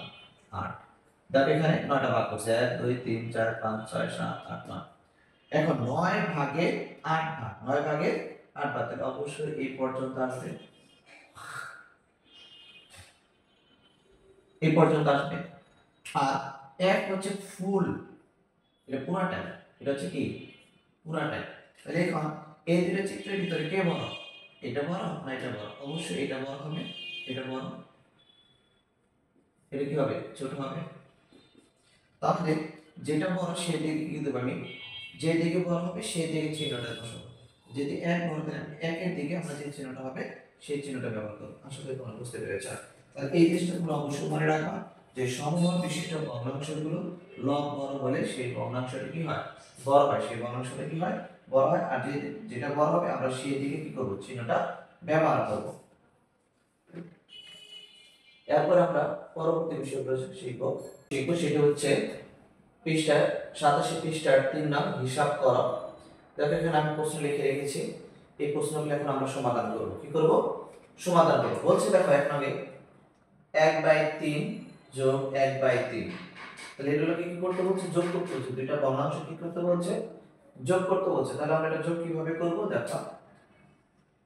8, দেখো এখানে 9টা ভাগ করছে, 1 2 3 4 5 6 7 8 9। এখন 9 ভাগে 8 ভাগ, 9 ভাগে 8 ভাগ, তাহলে অবশ্যই এই পর্যন্ত আসবে এই পর্যন্ত আসবে। আর এক হচ্ছে ফুল, এটা পুরাটাই, এটা হচ্ছে কি পুরাটাই। তাহলে এখন এই দুটো চিত্রের ভিতরে কে বড়, এটা বড় না এটা বড়? অবশ্যই এটা বড় হবে, এটা বড়, এটা কি হবে ছোট হবে। তাহলে যেটা বড় সেদিকে কিন্তু আমি যে দিকে বড় হবে সেই দিকে চিহ্নটা বসাবো। যদি এক বড় তাহলে একের দিকে আমরা যে চিহ্নটা হবে সেই চিহ্নটা ব্যবহার করব। আশা করি তোমরা বুঝতে পেরেছ। তাহলে এই জিনিসটা তোমরা অবশ্যই মনে রাখবা যে সমহর বিশিষ্ট ভগ্নাংশগুলো লব বড় হলে সেই ভগ্নাংশটা কি হয় বড় হয়, সেই ভগ্নাংশটা কি হয় বড় হয়। আর যেটা বড় হবে আমরা সেই দিকে কি করব চিহ্নটা ব্যবহার করব। এরপর আমরা পরবর্তী বিষয়গুলো শিখব সেটা হচ্ছে পৃষ্ঠা 87 পৃষ্ঠার 3 নাম হিসাব করো। দেখো এখানে আমি প্রশ্ন লিখে রেখেছি, এই প্রশ্নগুলো এখন আমরা সমাধান করব। কি করব সমাধান করব। বলছে দেখো এক নঙ্গে 1/3 যোগ 1/3, তাহলে এগুলোকে কি করতে বলছে যোগ করতে বলছে, দুইটা ভগ্নাংশ কি করতে বলছে যোগ করতে বলছে। তাহলে আমরা এটা যোগ কিভাবে করব দেখো।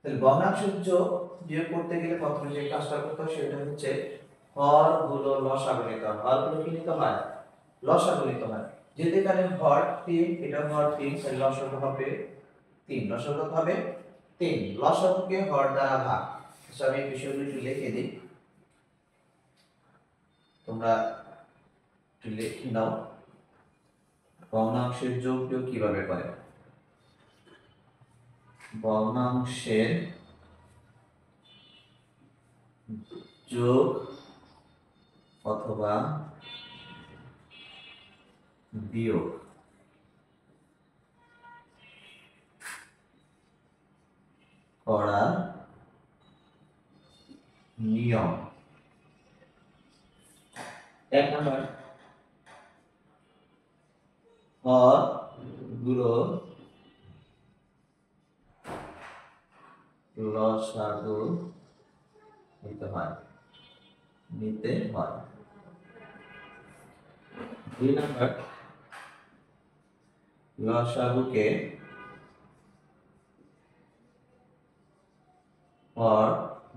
তাহলে ভগ্নাংশের যোগ বিয়োগ করতে গেলে প্রথমে যে কাজটা করতে হয় সেটা হচ্ছে হরগুলো লসাগু নিতে হয়। হরগুলো কি নিতে হয় লসাগু নিতে হয়। যেহেতু এখানে হর 3, এটা হর 3, তাহলে লসাগু হবে 3, লসাগু কত হবে 3, লসাগুকে হর দ্বারা ভাগ। আচ্ছা আমি এই বিষয়গুলো একটু লিখে দিই, তোমরা একটু লিখে নাও ভগ্নাংশের যোগ বিয়োগ কিভাবে করে। ভগ্নাংশের যোগ অথবা বিয়োগ করার নিয়ম। এক নম্বর হর গুলো লসাগু নিতে হয়। 2 নম্বর লসাগুকে হর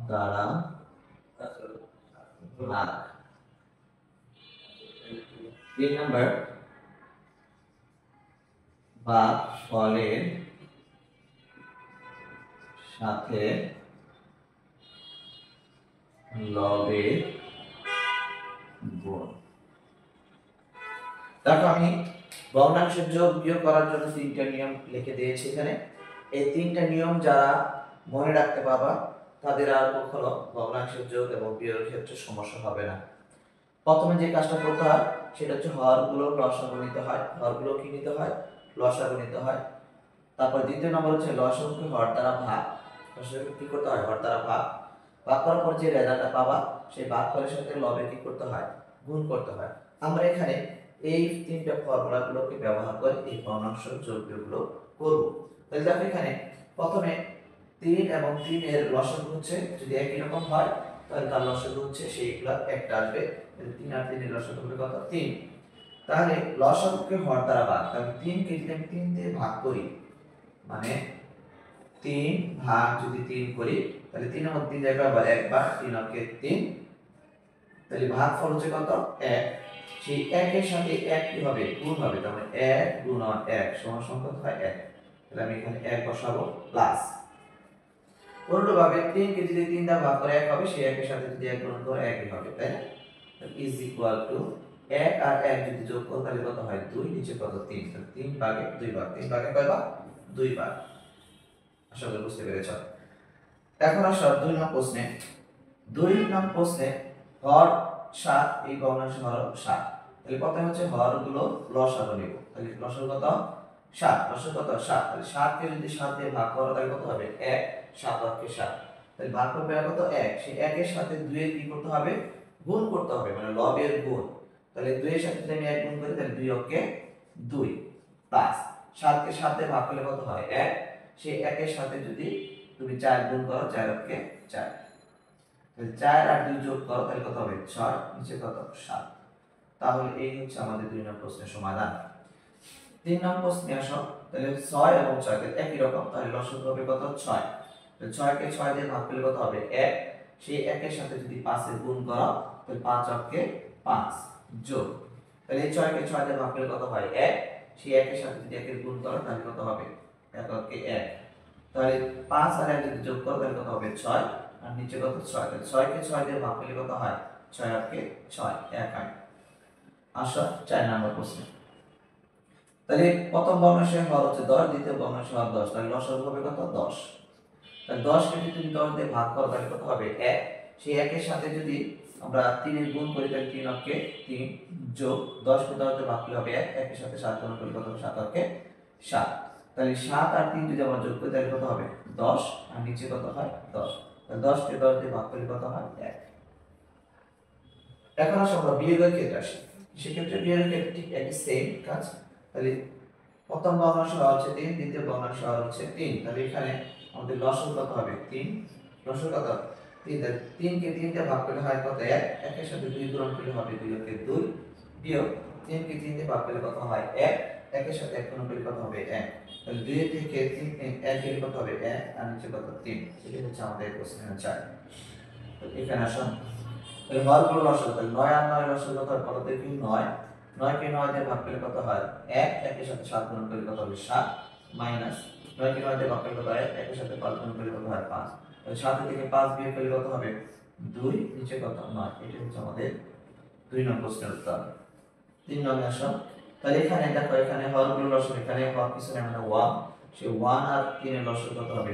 দ্বারা ভাগ। 3 নম্বর ভাগ ফলের সাথে লবের গুণ। দেখো আমি ভগ্নাংশের যোগ বিয়োগ করার জন্য 3টা নিয়ম লিখে দিয়েছি এখানে। এই 3টা নিয়ম যারা মনে রাখতে পারবা তাদের আর কখনো ভগ্নাংশের যোগ এবং বিয়োগের ক্ষেত্রে সমস্যা হবে না। প্রথমে যে কাজটা করতে হয় সেটা হচ্ছে হরগুলো লসাগু নিতে হয়। হরগুলো কি নিতে হয় লসাগু নিতে হয়। তারপর দ্বিতীয় নম্বর হচ্ছে লসাগুকে হর দ্বারা ভাগ। লসাগু কি করতে হয় হর দ্বারা ভাগ। ভাগ করার পর যে রেজাল্টটা পাবা সেই ভাগফলের সাথে লবে কি করতে হয় গুণ করতে হয়। আমরা এখানে এই 3টা ফর্মুলাগুলোকে ব্যবহার করে এই ভগ্নাংশ যোগ বিয়োগগুলো করব। তাহলে দেখো এখানে প্রথমে 3 এবং 3 এর লসাগু হচ্ছে যদি একই রকম হয় তাহলে তার লসাগু হচ্ছে সেইগুলা একটা আসবে। 3 আর 3 এর লসাগু হবে কত 3। তাহলে লসাগুকে হর দ্বারা ভাগ, তাহলে 3 কে যদি আমি 3 দিয়ে ভাগ করি মানে 3 ভাগ যদি 3 করি তাহলে 3 এর মধ্যে 3 জায়গা আবার একবার 3 অঙ্কে 3, তাহলে ভাগফল হচ্ছে কত 1। সেই 1 এর সাথে 1 কি হবে গুণ হবে, তাহলে 1 গুণন 1 সমান সমান কত হয় 1। তাহলে আমি এখানে 1 বসাবো প্লাস অনুরূপভাবে 3 কে যদি 3 দ্বারা ভাগ করে 1 হবে, সেই 1 এর সাথে যদি 1 গুণ করে 1 হবে, তাই না? ইজ ইকুয়াল টু 1 আর 1 যদি যোগ করো তাহলে কত হয় 2, নিচে কত 3, তাহলে 3 ভাগে 2 ভাগ, 3 ভাগে কয় ভাগ 2 ভাগ। আশা করি বুঝতে পেরেছ। এখন আসো 2 নং প্রশ্নে। 2 নং প্রশ্নে হর 7, এই ভগ্নাংশ হর 7। তাহলে প্রথমে হচ্ছে হরগুলো লসাগু নেব। তাহলে লসাগু কত 7, লসাগু কত 7। তাহলে 7 কে যদি 7 দিয়ে ভাগ করো তাহলে কত হবে 1, 7 অঙ্কে 7। তাহলে ভাগ করবে কত 1, সেই 1 এর সাথে 2 এর কি করতে হবে গুণ করতে হবে, মানে লবের গুণ। তাহলে 2 এর সাথে যদি আমি 1 গুণ করি তাহলে 2 অঙ্কে 2 প্লাস 7 কে 7 দিয়ে ভাগ করলে কত হয় 1, সেই 1 এর সাথে যদি তুমি 4 গুণ করো 4 অঙ্কে 4, তাহলে 4 আর 2 যোগ করো তাহলে কত হবে 6, নিচে কত 7। তাহলে এই হচ্ছে আমাদের 2 নম্বর প্রশ্নের সমাধান। 3 নম্বর প্রশ্নে আসো। তাহলে 6 এবং 6 একই রকম, তাহলে লসাগু হবে কত 6। তাহলে 6 কে 6 দিয়ে ভাগ করলে কত হবে 1, সেই একের সাথে যদি 5 এর গুণ করো তাহলে 5 অক্ষে 5 যোগ, তাহলে এই 6 কে 6 দিয়ে ভাগ করলে কত হয় 1, সেই একের সাথে যদি 1 এর গুণ করো তাহলে কত হবে 1 অক্ষে 1, তাহলে 5 আর 1 যদি যোগ করো তাহলে কত হবে 6, আর নিচে কত 6, তাহলে 6 কে 6 দিয়ে ভাগ করলে কত হয় 6 অক্ষে 6, 1 হয়। আসো 4 নম্বর প্রশ্ন। তাহলে প্রথম ভগ্নাংশের হর হচ্ছে 10, দ্বিতীয় ভগ্নাংশের হর 10, তাহলে লসাগু হবে কত 10, তাহলে 10 কে যদি তুমি 10 দিয়ে ভাগ করো তাহলে কত হবে 1, সেই 1 এর সাথে যদি আমরা 3 এর গুণ করি তাহলে 3 অক্ষে 3 যোগ 10 কে 10 দিয়ে ভাগ করলে হবে 1, 1 এর সাথে 7 গুণ করলে কত হবে 7 অক্ষে 7, তাহলে 7 আর 3 যদি আমরা যোগ করি তাহলে কত হবে 10, আর নিচে কত হয় 10, তাহলে 10 কে 10 দিয়ে ভাগ করলে কত হয় 1। এখন আসলে আমরা বিয়োগের ক্ষেত্রে আসি, সেক্ষেত্রে বিয়োগের ক্ষেত্রে ঠিক একই সেম কাজ। তাহলে প্রথম ভগ্নাংশ হর হচ্ছে 3, দ্বিতীয় ভগ্নাংশ হর হচ্ছে 3, তাহলে এখানে আমাদের লসাগু কত হবে 3, লসাগু কত 3, তাহলে 3 কে 3 দিয়ে ভাগ করলে হয় কত 1, 1 এর সাথে 2 গুণ করলে হবে 2 অক্ষে 2, বিয়োগ 3 কে 3 দিয়ে ভাগ করলে কত হয় 1, 1 এর সাথে 1 গুণ করলে কত হবে 1, তাহলে 2 থেকে 3 1 গেলে কত হবে 1, আর নিচে কত 3, এটা হচ্ছে আমাদের প্রশ্নের আনসার। তো এখানে আসুন, তাহলে হরগুলো লসাগু, তাহলে 9 আর 9 লসাগু কত হয় বলো দেখি 9, 9 কে 9 দিয়ে ভাগ করলে কত হয় 1, 1 এর সাথে 7 গুণ করলে কত হবে 7, মাইনাস 9 কে 9 দিয়ে ভাগ করলে কত হয় 1 এর সাথে 5 গুণ করলে কত হয় 5, তাহলে 7 থেকে 5 বিয়োগ করলে কত হবে 2, নিচে কত 9, এটা হচ্ছে আমাদের 2 নম্বর প্রশ্নের উত্তর। 3 নম্বর আসো, তাহলে এখানে দেখো এখানে হরগুলো লসাগু, এখানে হর কিছু না মানে 1, সেই 1 আর 3 এর লসাগু কত হবে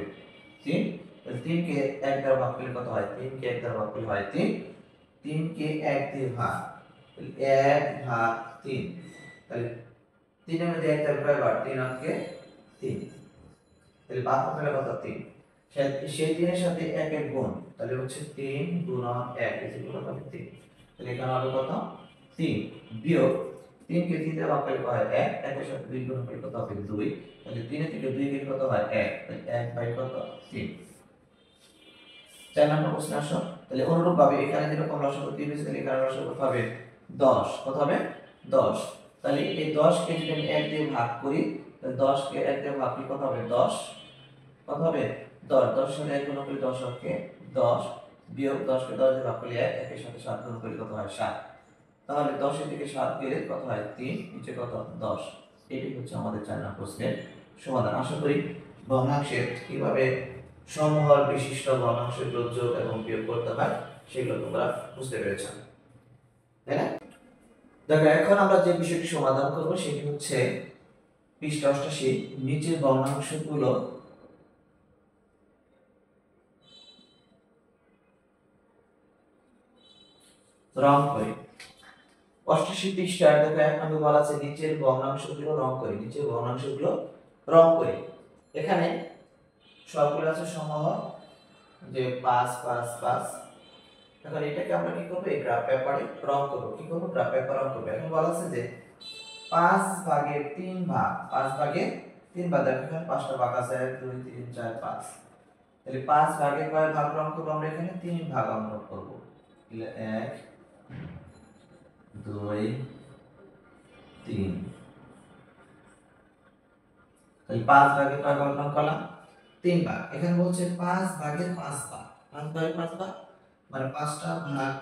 3, তাহলে 3 কে 1 দ্বারা ভাগ করলে কত হয় 3 কে 1 দ্বারা ভাগ করলে হয় 3, 3 কে 1 দিয়ে ভাগ, তাহলে 1 ভাগ 3, তাহলে 3 এর মধ্যে 1 যাবে কয়বার 3 অঙ্কে 3, তাহলে ভাগ করলে কত 3, সেই 3 এর সাথে 1 এর গুণ, তাহলে হচ্ছে 3 গুণন 1 কত হবে 3, তাহলে এখানে হবে কত 3, বিয়োগ 3 কে 3 দিয়ে ভাগ করলে হয় 1, 1 এর সাথে 2 গুণ করলে কত হবে 2, তাহলে 3 এর থেকে 2 গেলে কত হয় 1, তাহলে 1 বাই কত 3। 4 নম্বর প্রশ্ন আসো, তাহলে অনুরূপ ভাবে এখানে যেরকম লসাগু 3 হয়েছে তাহলে এখানে লসাগু কত হবে 10, কত হবে 10, তাহলে এই 10 কে যদি আমি 1 দিয়ে ভাগ করি তাহলে 10 কে 1 দিয়ে ভাগ করলে কত হবে 10, কত হবে 10, 10 এর সাথে 1 গুণ করলে 10 অক্ষে 10, বিয়োগ 10 কে 10 দিয়ে ভাগ করলে 1, 1 এর সাথে 7 গুণ করলে কত হয় 7, তাহলে 10 এর থেকে 7 গেলে কত হয় 3, নিচে কত 10, এটাই হচ্ছে আমাদের 4 নম্বর প্রশ্নের সমাধান। আশা করি ভগ্নাংশের কিভাবে সমহর বিশিষ্ট ভগ্নাংশের যোগ এবং বিয়োগ করতে হয় সেগুলো তোমরা বুঝতে পেরেছ, তাই না? দেখো এখন আমরা যে বিষয়টি সমাধান করব সেটি হচ্ছে পৃষ্ঠা 88, নিচের ভগ্নাংশগুলো রং করি। 88 পৃষ্ঠায় দেখো আমি বলা আছে নিচের ভগ্নাংশগুলো রং করি, নিচের ভগ্নাংশগুলো রং করি। এখানে সবগুলো আছে সমহর, যে 5 5 5, এখন এটাকে আমরা কি করব এই গ্রাফ পেপারে রং করব, কি করব গ্রাফ পেপার রং করব। এখন বলা আছে যে 5 ভাগের 3 ভাগ, 5 ভাগের 3 ভাগ, দেখো এখানে 5টা ভাগ আছে 1 2 3 4 5, তাহলে 5 ভাগের কয় ভাগ রং করব আমরা এখানে 3 ভাগ আমরা করব, 1 2 3, তাহলে 5 ভাগের কয় ভাগ রং করলাম 3 ভাগ। এখানে বলছে 5 ভাগের 5 ভাগ, 5 ভাগের 5 ভাগ মানে 5টা ভাগ,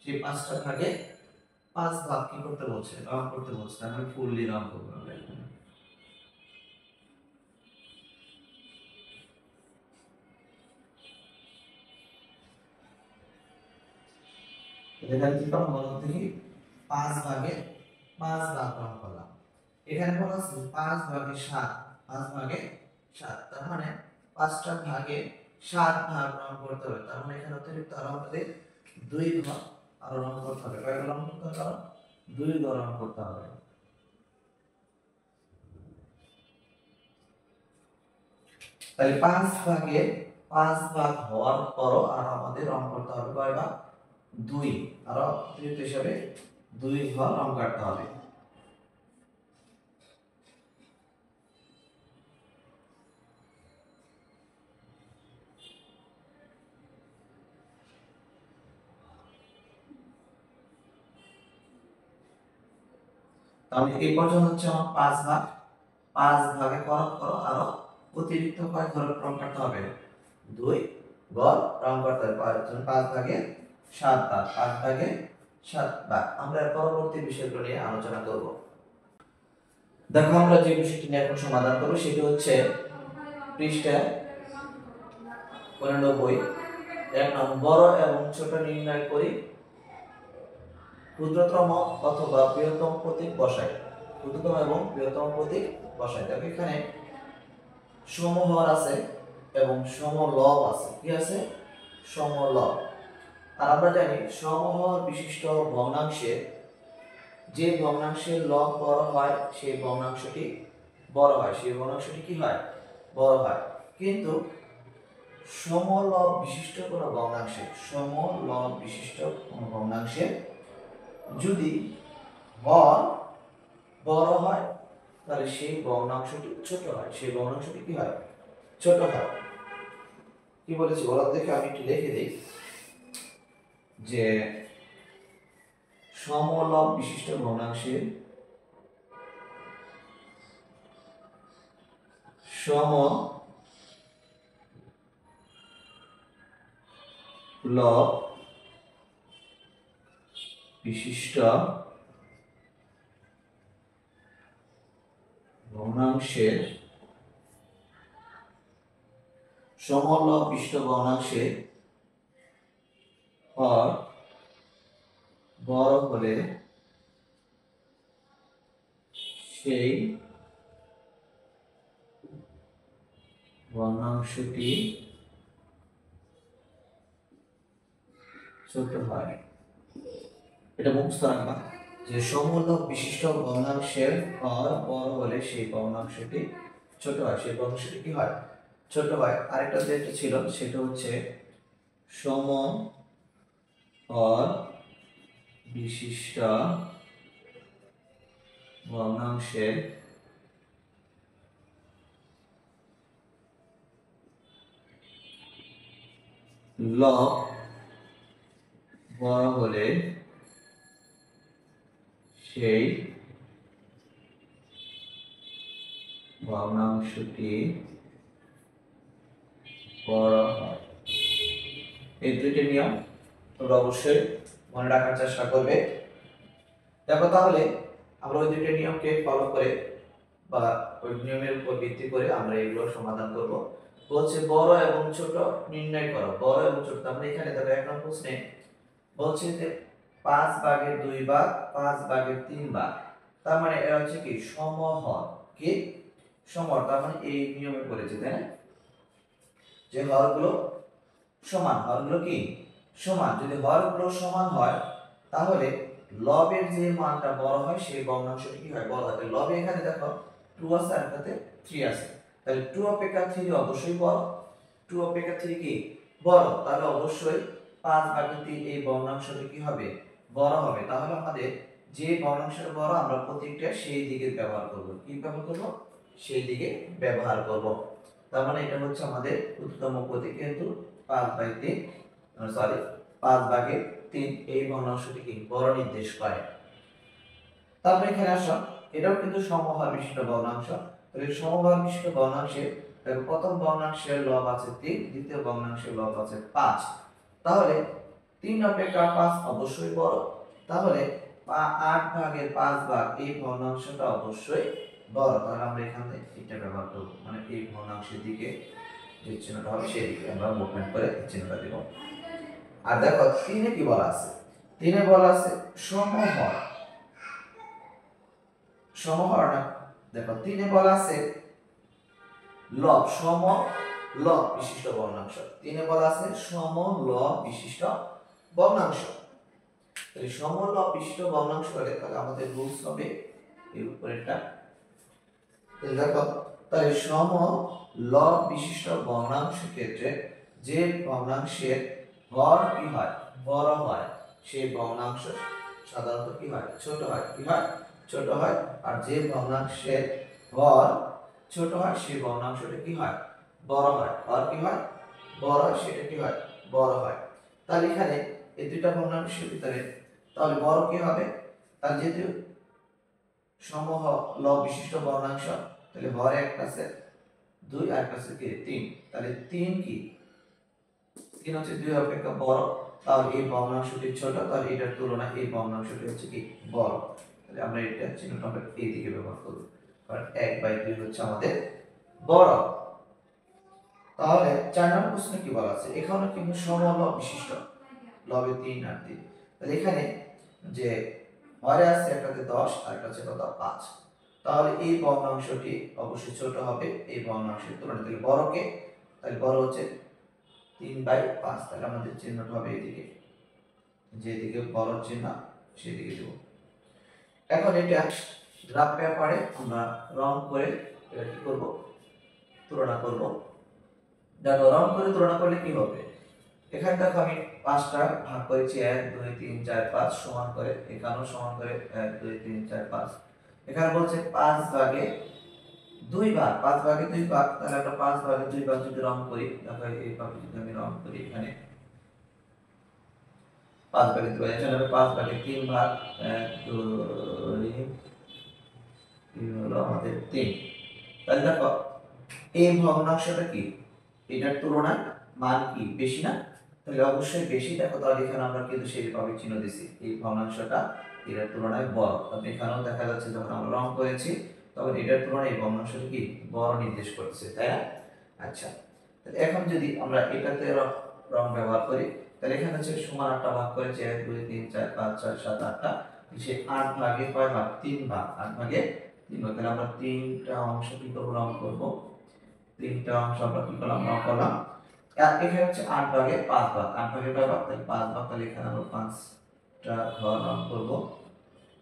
সেই 5টা ভাগে 5 ভাগ কি করতে বলছে রং করতে বলছে, তাহলে ফুললি রং করব আমরা এখানে। এখানে কি করলাম বলতে দেখি 5 ভাগে 5 ভাগ রং করলাম। এখানে বলা আছে 5 ভাগে 7, 5 ভাগে 7, তার মানে 5টা ভাগে 7 ভাগ রং করতে হবে, তার মানে এখানে অতিরিক্ত আরো আমাদের 2 ঘর আরো রং করতে হবে। কয় ঘর রং করতে হবে? 2 ঘর রং করতে হবে। তাহলে 5 ভাগে 5 ভাগ হওয়ার পরও আর আমাদের রং করতে হবে কয় ভাগ 2, আরো অতিরিক্ত হিসাবে 2 ঘর রং করতে হবে। তাহলে এই পর্যন্ত হচ্ছে আমার 5 ভাগ, 5 ভাগে করার পর আরো অতিরিক্ত কয় ঘর রং করতে হবে 2, গড় রং করতে হবে 5 ভাগে 7 ভাগ, 5 ভাগে 7 ভাগ। আমরা পরবর্তী বিষয়গুলো নিয়ে আলোচনা করব। দেখো আমরা যে বিষয়টি নিয়ে এখন সমাধান করব সেটি হচ্ছে পৃষ্ঠা 89। 1 নম্বর, বড় এবং ছোট নির্ণয় করি, ক্ষুদ্রতম অথবা বৃহত্তম প্রতীক বসাই। ক্ষুদ্রতম এবং বৃহত্তম প্রতীক বসাই। দেখো এখানে সমহর আছে এবং সমলব আছে। কি আছে? সমলব। আর আমরা জানি সমহর বিশিষ্ট ভগ্নাংশে যে ভগ্নাংশের লব বড় হয় সেই ভগ্নাংশটি বড় হয়, সেই ভগ্নাংশটি কি হয়? বড় হয়। কিন্তু সমলব বিশিষ্ট কোনো ভগ্নাংশে, সমলব বিশিষ্ট কোনো ভগ্নাংশে যদি হর বড় হয় তাহলে সেই ভগ্নাংশটি ছোট হয়, সেই ভগ্নাংশটি কি হয়? ছোট হয়। কি বলেছি বলো দেখে আমি একটু লিখে দিই যে সমলব বিশিষ্ট ভগ্নাংশে সমলব বিশিষ্ট ভগ্নাংশের সমলব বিশিষ্ট ভগ্নাংশে হর বড় হলে সেই ভগ্নাংশটি ছোট হয়। এটা মুখস্থ রাখবা যে সমলব বিশিষ্ট ভগ্নাংশের হর বড় হলে সেই ভগ্নাংশটি ছোট হয়, সেই ভগ্নাংশটি কি হয়? ছোট হয়। আরেকটা যেটা ছিল সেটা হচ্ছে সমহর বিশিষ্ট ভগ্নাংশের লব বড় হলে সেই ভগ্নাংশটি বড় হয়। এই দুইটি নিয়ম তোমরা অবশ্যই মনে রাখার চেষ্টা করবে। দেখো তাহলে আমরা ওই দুইটা নিয়মকে ফলো করে বা ওই নিয়মের উপর ভিত্তি করে আমরা এগুলো সমাধান করব। বলছে বড় এবং ছোট নির্ণয় করো। বড় এবং ছোট, আমরা এখানে দেখো এক নম্বর প্রশ্নে বলছে যে 5 ভাগের 2 ভাগ, 5 ভাগের 3 ভাগ। তার মানে এটা হচ্ছে কি সমহর। কি সমহর? তার মানে এই নিয়মে পড়েছে, তাই না? যে হরগুলো সমান, হরগুলো কি সমান। যদি হরগুলো সমান হয় তাহলে লবের যে মানটা বড় হয় সেই ভগ্নাংশটি কি হয়? বড় হয়। লবে এখানে দেখো 2 আছে আর এটাতে 3 আছে, তাহলে 2 অপেক্ষা 3 অবশ্যই বড়। 2 অপেক্ষা 3 কি বড়? তাহলে অবশ্যই 5 ভাগের 3 এই ভগ্নাংশটি কি হবে? বড় হবে। তাহলে আমাদের যে ভগ্নাংশটা বড় আমরা প্রতীকটা সেই দিকে ব্যবহার করব। কি ব্যবহার করব? সেই দিকে ব্যবহার করব। তার মানে এটা হচ্ছে আমাদের ক্ষুদ্রতম প্রতীক, কিন্তু 5/3 সরি 5 ভাগের 3 এই ভগ্নাংশটি কি বড় নির্দেশ করে। তারপর এখানে আসো, এটাও কিন্তু সমহর বিশিষ্ট ভগ্নাংশ। তাহলে সমহর বিশিষ্ট ভগ্নাংশে প্রথম ভগ্নাংশের লব আছে 3, দ্বিতীয় ভগ্নাংশের লব আছে 5। তাহলে 3 অপেক্ষা 5 অবশ্যই বড়। তাহলে 8 ভাগের 5 ভাগ এই ভগ্নাংশটা অবশ্যই বড়। তাহলে আমরা এখানে এটা ব্যবহার করব, মানে এই ভগ্নাংশের দিকে যে চিহ্নটা হবে সেই দিকে আমরা মুভমেন্ট করে চিহ্নটা দেব। আর দেখো 3 এ কি বলা আছে? 3 এ বলা আছে সমহর। সমহর না, দেখো 3 এ বলা আছে লব, সমলব বিশিষ্ট ভগ্নাংশ। 3 এ বলা আছে সমলব বিশিষ্ট ভগ্নাংশ। তাহলে সমলব বিশিষ্ট ভগ্নাংশ হলে তাহলে আমাদের রুলস হবে এর উপরেরটা। তাহলে দেখো, তাহলে সমলব বিশিষ্ট ভগ্নাংশ ক্ষেত্রে যে ভগ্নাংশের হর কি হয়? বড় হয়, সেই ভগ্নাংশ সাধারণত কি হয়? ছোট হয়। কি হয়? ছোট হয়। আর যে ভগ্নাংশের হর ছোট হয় সেই ভগ্নাংশটা কি হয়? বড় হয়। হর কি হয়? বড় হয়, সেটা কি হয়? বড় হয়। তাহলে এখানে এই দুইটা ভগ্নাংশের ভিতরে তাহলে বড় কি হবে? তাহলে যেহেতু সমলব বিশিষ্ট ভগ্নাংশ, তাহলে হর এক আছে 2 আর একটা আছে কি 3, তাহলে 3 কি 3 হচ্ছে 2 অপেক্ষা বড়, তাহলে এই ভগ্নাংশটি ছোট, তাহলে এটার তুলনায় এই ভগ্নাংশটি হচ্ছে কি বড়। তাহলে আমরা এটা চিহ্নটা আমরা এই দিকে ব্যবহার করব, কারণ 1/2 হচ্ছে আমাদের বড়। তাহলে 4 নম্বর প্রশ্নে কি বলা আছে, এখানে কিন্তু সমলব বিশিষ্ট, লবে 3 আর 3। তাহলে এখানে যে হরে আছে একটাতে 10 আর একটা আছে কত 5, তাহলে এই ভগ্নাংশটি অবশ্যই ছোট হবে এই ভগ্নাংশের তুলনায়। তাহলে বড়কে, তাহলে বড় হচ্ছে 3/5, তাহলে আমাদের চিহ্নটা হবে এদিকে, যেদিকে বড় চিহ্ন সেদিকে দেব। এখন এটা গ্রাফ পেপারে আমরা রং করে এটা কি করব, তুলনা করব। দেখো রং করে তুলনা করলে কি হবে, এখানে দেখো আমি 5টা ভাগ করেছি 1 2 3 4 5 সমান করে, এখানেও সমান করে 1 2 3 4 5। এখানে বলছে 5 ভাগে 2 ভাগ, 5 ভাগে 2 ভাগ, তাহলে আমরা 5 ভাগে 2 ভাগ যদি রং করি, দেখো এইভাবে যদি আমি রং করি, এখানে 5 ভাগে 2 ভাগ, এখানে আমি 5 ভাগে 3 ভাগ, 1 2 3 হলো আমাদের 3। তাহলে দেখো এই ভগ্নাংশটা কি, এটার তুলনায় মান কি বেশি না, তাহলে অবশ্যই বেশি। দেখো তাহলে এখানে আমরা কিন্তু সেইভাবে চিহ্ন দিছি, এই ভগ্নাংশটা এটার তুলনায় বড়। আপনি এখানেও দেখা যাচ্ছে যখন আমরা রং করেছি তখন এটার তুলনায় এই ভগ্নাংশটা কি বড় নির্দেশ করছে, তাই না? আচ্ছা, তাহলে এখন যদি আমরা এটাতে রং ব্যবহার করি, তাহলে এখানে হচ্ছে সমান 8টা ভাগ করেছে 1 2 3 4 5 6 7 8টা, সে 8 ভাগে কয় ভাগ, 3 ভাগ, 8 ভাগে 3 ভাগ। তাহলে আমরা 3টা অংশ কি করব, রং করব, 3টা অংশ আমরা কি করলাম, রং করলাম। আর এখানে হচ্ছে 8 ভাগে 5 ভাগ, 8 ভাগে কয় ভাগ, তাহলে 5 ভাগ, তাহলে এখানে আমরা 5টা ঘর রং করব,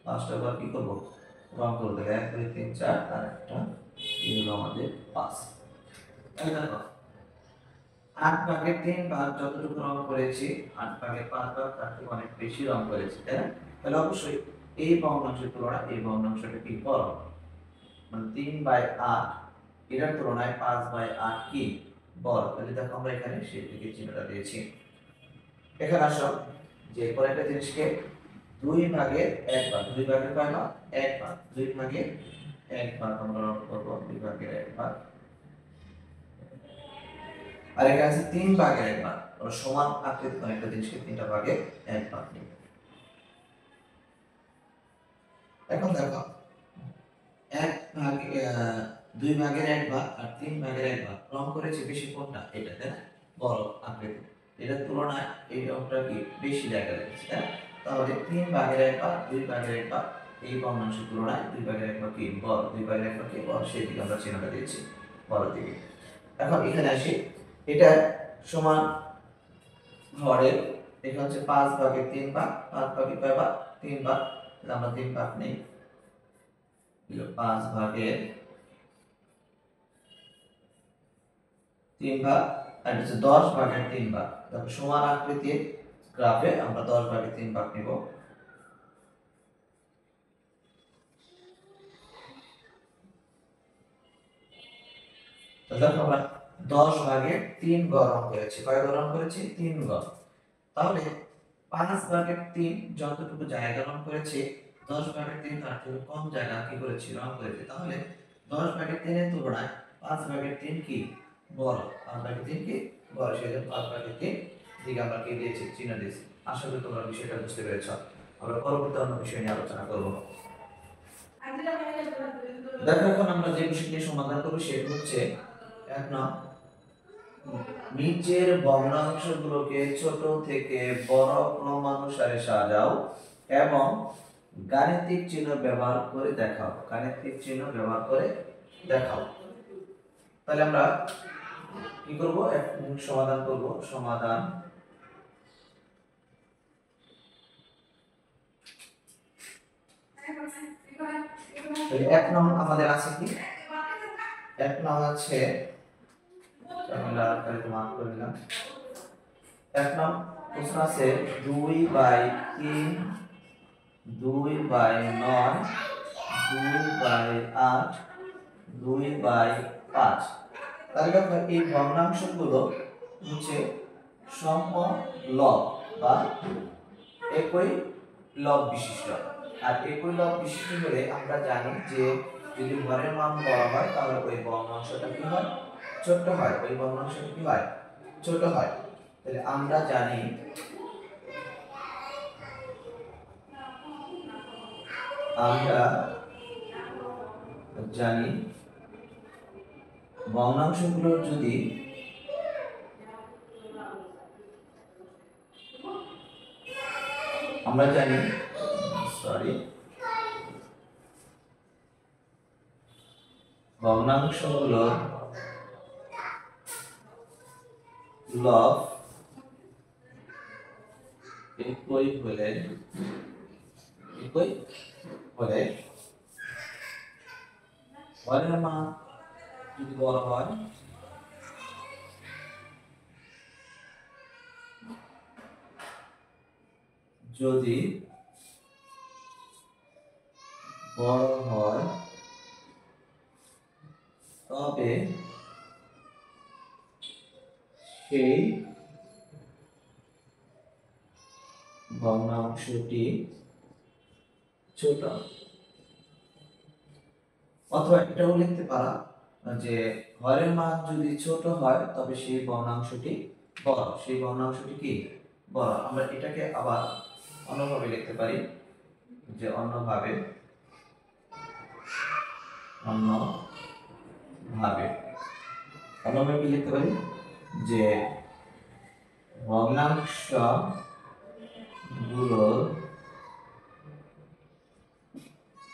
5টা ঘর কি করব, রং করব। তাহলে 1 2 3 4 আর একটা, এই হলো আমাদের 5। তাহলে দেখো 8 ভাগে 3 ভাগ যতটুকু রং করেছি, 8 ভাগে 5 ভাগ তার থেকে অনেক বেশি রং করেছি, তাই না? তাহলে অবশ্যই এই ভগ্নাংশের তুলনায় এই ভগ্নাংশটা কি বড়, মানে 3/8 এটার তুলনায় 5/8 কি বড়। তাহলে দেখো আমরা এখানে সেই দিকে চিহ্নটা দিয়েছি। এখানে আসো যে কোন একটা জিনিসকে 2 ভাগে 1 ভাগ, 2 ভাগে কয় ভাগ, 1 ভাগ, 2 ভাগে 1 ভাগ আমরা করব, 2 ভাগে 1 ভাগ। আর এখানে আছে 3 ভাগে 1 ভাগ, আমরা সমান আকৃতির কোন একটা জিনিসকে 3টা ভাগে 1 ভাগ নিব। এখন দেখো 1 ভাগে 2 ভাগের 1 ভাগ আর 3 ভাগের 1 ভাগ রং করেছে বেশি কোনটা, এটা তাই না, বড় আকৃতি। এটার তুলনায় এই রংটা কি বেশি জায়গা লেগেছে, তাই না? তাহলে 3 ভাগের 1 ভাগ 2 ভাগের 1 ভাগ এই ভগ্নাংশের তুলনায় 2 ভাগের 1 ভাগ কি বড়, 2 ভাগের 1 ভাগ কি বড়, সেই দিকে আমরা চিহ্নটা দিয়েছি বড় দিকে। এখন এখানে আসি, এটা সমান হরের, এখানে হচ্ছে 5 ভাগের 3 ভাগ, 5 ভাগে কয় ভাগ, 3 ভাগ, তাহলে আমরা 3 ভাগ নেই, 5 ভাগের 3 ভাগ, আর হচ্ছে 10 ভাগের 3 ভাগ। দেখো সমান আকৃতির গ্রাফে আমরা 10 ভাগের 3 ভাগ নিব। তো দেখো আমরা 10 ভাগের 3 গড় করেছি, কয় গড় করেছি, 3 গড়। তাহলে 5 ভাগের 3 যতটুকু জায়গা রং করেছে, 10 ভাগের 3 তার থেকে কম জায়গা কি করেছি, রং করেছি। তাহলে 10 ভাগের 3 এর তুলনায় 5 ভাগের 3 কি বড়, 5 ভাগের 3 কি বড়, সেজন্য 5 ভাগের 3 দিকে আমরা কি দিয়েছি, চিহ্ন দিয়েছি। আশা করি তোমরা বিষয়টা বুঝতে পেরেছো। আমরা পরবর্তী অন্য বিষয় নিয়ে আলোচনা করব। দেখো এখন আমরা যে বিষয়টি সমাধান করব সেটা হচ্ছে 1 নং, নিচের ভগ্নাংশগুলোকে ছোট থেকে বড় ক্রমানুসারে সাজাও এবং গাণিতিক চিহ্ন ব্যবহার করে দেখাও, গাণিতিক চিহ্ন ব্যবহার করে দেখাও। তাহলে আমরা কি করব, সমাধান করব, সমাধান। তাহলে 1 নং আমাদের আছে কি, 1 নং আছে, আমরা তাহলে মার্ক করে দিলাম। 1 নং প্রশ্ন আছে 2/3, 2/9, 2/8, 2/5। তাহলে দেখো এই ভগ্নাংশগুলো হচ্ছে সমলব বা একই লব বিশিষ্ট। আর একই লব বিশিষ্ট হলে আমরা জানি যে যদি হরের মান বড় হয় তাহলে ওই ভগ্নাংশটা কি হয়, ছোট হয়, ওই ভগ্নাংশটা কি হয়, ছোট হয়। তাহলে আমরা জানি ভগ্নাংশগুলোর যদি আমরা জানি সরি ভগ্নাংশগুলোর লব একই হলে হরের মান যদি বড় হয় যদি বড় হয় তবে সেই ভগ্নাংশটি ছোট, অথবা এটাও লিখতে পারা যে হরের মান যদি ছোট হয় তবে সেই ভগ্নাংশটি বড়, সেই ভগ্নাংশটি কি বড়। আমরা এটাকে আবার অন্যভাবে লিখতে পারি যে অন্যভাবে কি লিখতে পারি যে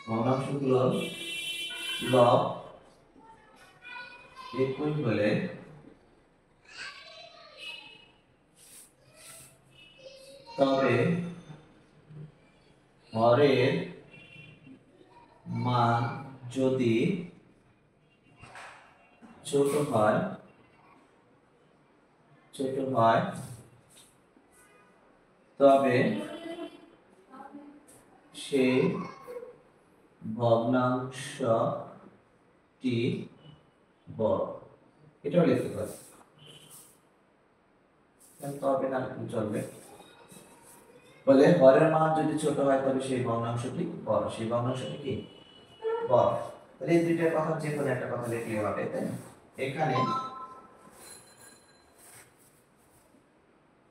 ভগ্নাংশগুলোর লব একই হলে তবে হরের মান যদি ছোট হয় তবে সেই ভগ্নাংশটি বড়। এটাও লিখতে পারি, তবে না চলবে। বলে হরের মান যদি ছোট হয় তবে সেই ভগ্নাংশটি বড়, সেই ভগ্নাংশটি কি বড়। তাহলে এই দুইটার কথা যে কোনো একটা কথা লিখলে হবে, তাই না?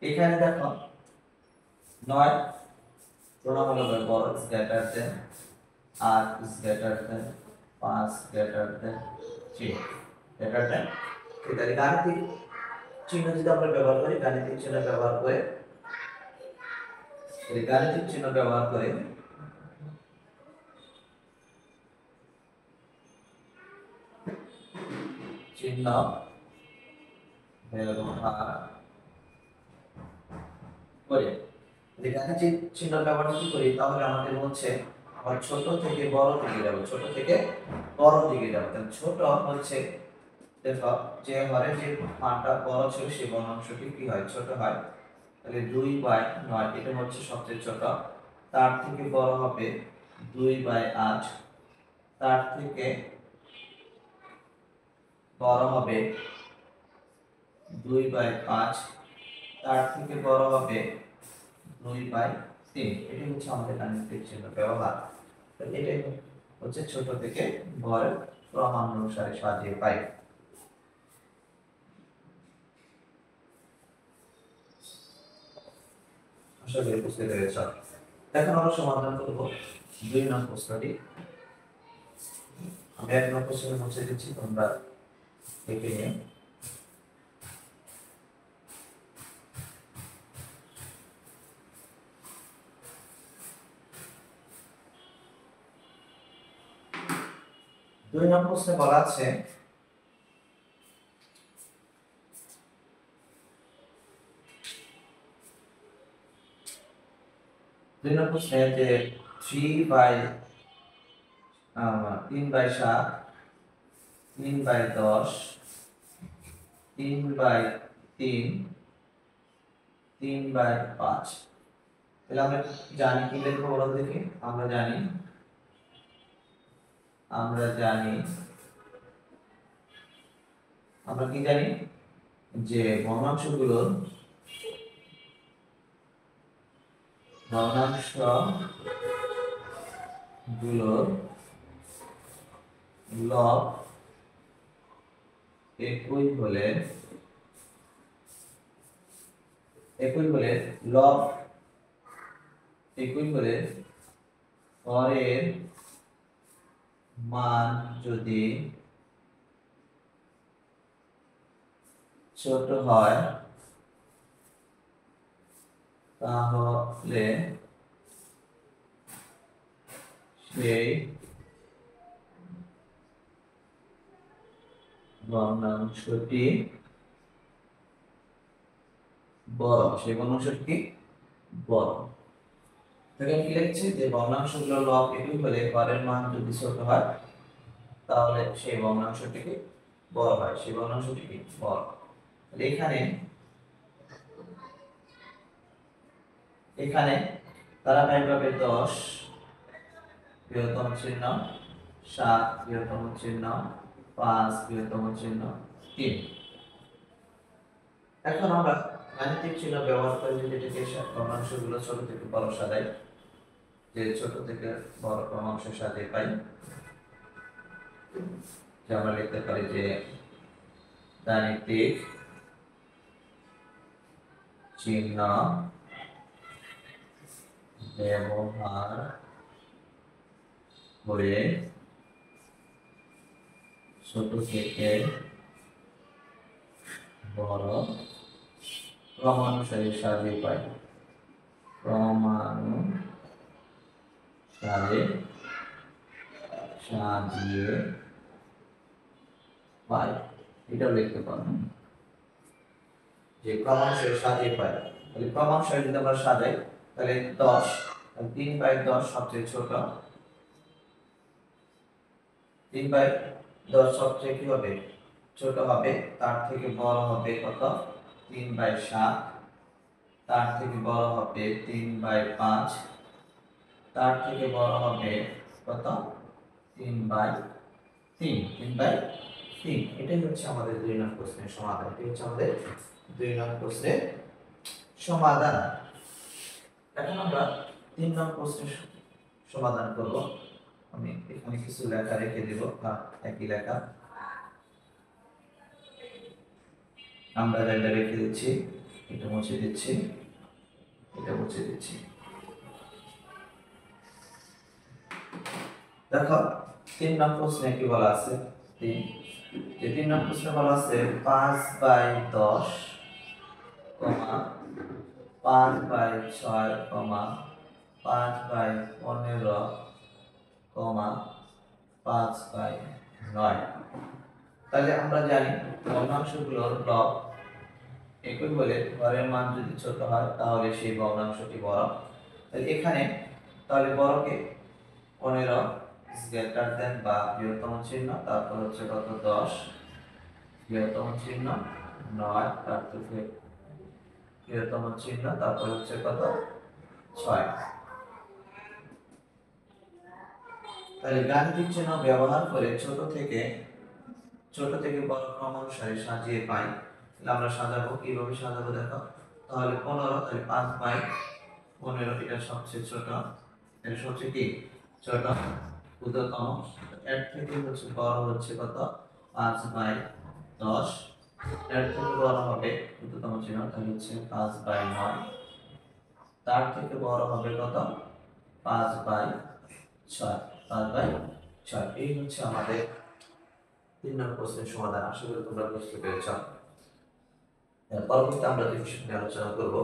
এখানে দেখো 9 প্রণাম হলো বড় গ্রেটার দেন আর greater than 5 greater than 3 greater than. তাহলে গাণিতিক চিহ্ন যদি আমরা ব্যবহার করি, গাণিতিক চিহ্ন ব্যবহার করে চিহ্ন ব্যবহার করে গাণিতিক চিহ্ন ব্যবহার যদি করি তাহলে আমাদের হচ্ছে আবার ছোট থেকে বড় দিকে যাব, তাহলে ছোট হচ্ছে দেখো যে হরে যে মানটা বড় ছিল সেই ভগ্নাংশটি কি হয় ছোট হয়। তাহলে 2/9 এটা হচ্ছে সবচেয়ে ছোট, তার থেকে বড় হবে 2/8, তার থেকে বড় হবে 2/5, তার থেকে বড় হবে 2/3। এটি হচ্ছে আমাদের গাণিতিক চিহ্ন ব্যবহার। এটাই হচ্ছে ছোট থেকে বড় প্রমাণ অনুসারে সাজিয়ে পাই। আশা করি বুঝতে পেরেছ। এখন আমরা সমাধান করব 2 নং প্রশ্নটি। আমি 1 নং প্রশ্ন মুছে দিচ্ছি, তোমরা দেখে নিও। দুই নম্বর প্রশ্নে বলা আছে যে 3/7 3/10 3/3 3/5। তাহলে আমরা জানি কি লিখবো বলো দেখি। আমরা জানি যে ভগ্নাংশগুলোর লব একই হলে একই হলে লব একই হলে হরের মান যদি ছোট হয় তাহলে সেই ভগ্নাংশটি বড়, সেই ভগ্নাংশটি কি বড়। এখানে কি লিখছি যে ভগ্নাংশগুলো লব একই হলে হরের মান যদি ছোট হয় তাহলে সেই ভগ্নাংশটি কি বড় হয়, সেই ভগ্নাংশটি কি বড়। এখানে এখানে ধারাবাহিকভাবে 10 বৃহত্তম চিহ্ন, 7 বৃহত্তম চিহ্ন, 5 বৃহত্তম চিহ্ন, 3। এখন আমরা গাণিতিক চিহ্ন ব্যবহার করে যদি এটাকে ক্রমাংশগুলো ছোট থেকে বড় সাজাই, যে ছোট থেকে বড় ক্রমাংশ সাজিয়ে পাই, যে আমরা লিখতে পারি যে গাণিতিক চিহ্ন ব্যবহার করে ছোট থেকে বড় ক্রমানুসারে সাজিয়ে পাই, ক্রমানুসারে সাজিয়ে পাই, এটাও লিখতে পারবো যে ক্রমানুসারে সাজিয়ে পাই। তাহলে ক্রমানুসারে যদি আমরা সাজাই তাহলে 10, 3/10 সবচেয়ে ছোট, 3/10 সবচেয়ে কি হবে ছোট হবে, তার থেকে বড় হবে কত 3/7, তার থেকে বড় হবে 3/5, তার থেকে বড় হবে কত 3/3, 3/3। এটাই হচ্ছে আমাদের 2 নং প্রশ্নের সমাধান। এটাই হচ্ছে আমাদের 2 নং প্রশ্নের সমাধান। এখন আমরা 3 নং প্রশ্নের সমাধান করব। আমি এখানে কিছু লেখা রেখে দেব, একই লেখা আমরা রেখে দিচ্ছি, এটা মুছে দিচ্ছি, এটা মুছে দিচ্ছি। দেখো 3 নং প্রশ্নে কি বলা আছে, 3 নং প্রশ্নে বলা আছে 5/10, 5/6, 5/15, 5/9। তাহলে আমরা জানি ভগ্নাংশগুলোর লব একই হলে হরের মান যদি ছোট হয় তাহলে সেই ভগ্নাংশটি বড়। তাহলে এখানে তাহলে বড়কে 15 গ্রেটার দেন বা বৃহত্তম চিহ্ন, তারপর হচ্ছে কত 10 বৃহত্তম চিহ্ন, 9 তারপর বৃহত্তম চিহ্ন, তারপর হচ্ছে কত 6। তাহলে গাণিতিক চিহ্ন ব্যবহার করে ছোট থেকে বড় ক্রমানুসারে সাজিয়ে পাই। তাহলে আমরা সাজাবো, কিভাবে সাজাবো দেখো, তাহলে 15, তাহলে 5/15 এটা সবচেয়ে ছোট, এটা সবচেয়ে কি ছোট ক্ষুদ্রতম, এর থেকে হচ্ছে বড় হচ্ছে কত 5/10, এর থেকে বড় হবে ক্ষুদ্রতম চিহ্ন, তাহলে হচ্ছে 5/9, তার থেকে বড় হবে কত 5/6, 5/6। এই হচ্ছে আমাদের 3 নম্বর প্রশ্নের সমাধান। আশা করি তোমরা বুঝতে পেরেছ। পরবর্তীতে আমরা যে বিষয় নিয়ে আলোচনা করব,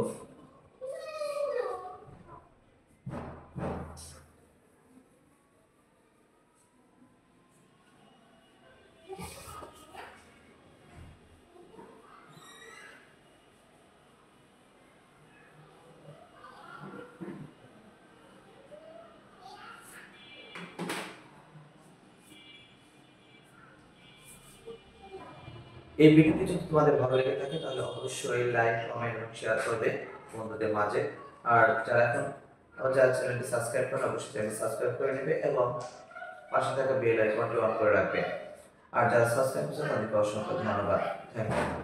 এই ভিডিওটি যদি তোমাদের ভালো লেগে থাকে তাহলে অবশ্যই লাইক, কমেন্ট এবং শেয়ার করবে বন্ধুদের মাঝে। আর যারা চ্যানেলটি সাবস্ক্রাইব করেন অবশ্যই চ্যানেল সাবস্ক্রাইব করে নেবে এবং পাশে থাকা বেল আইকনটি অন করে রাখবে। আর যারা সাবস্ক্রাইব করেছেন তাদেরকে অসংখ্য ধন্যবাদ। Thank you.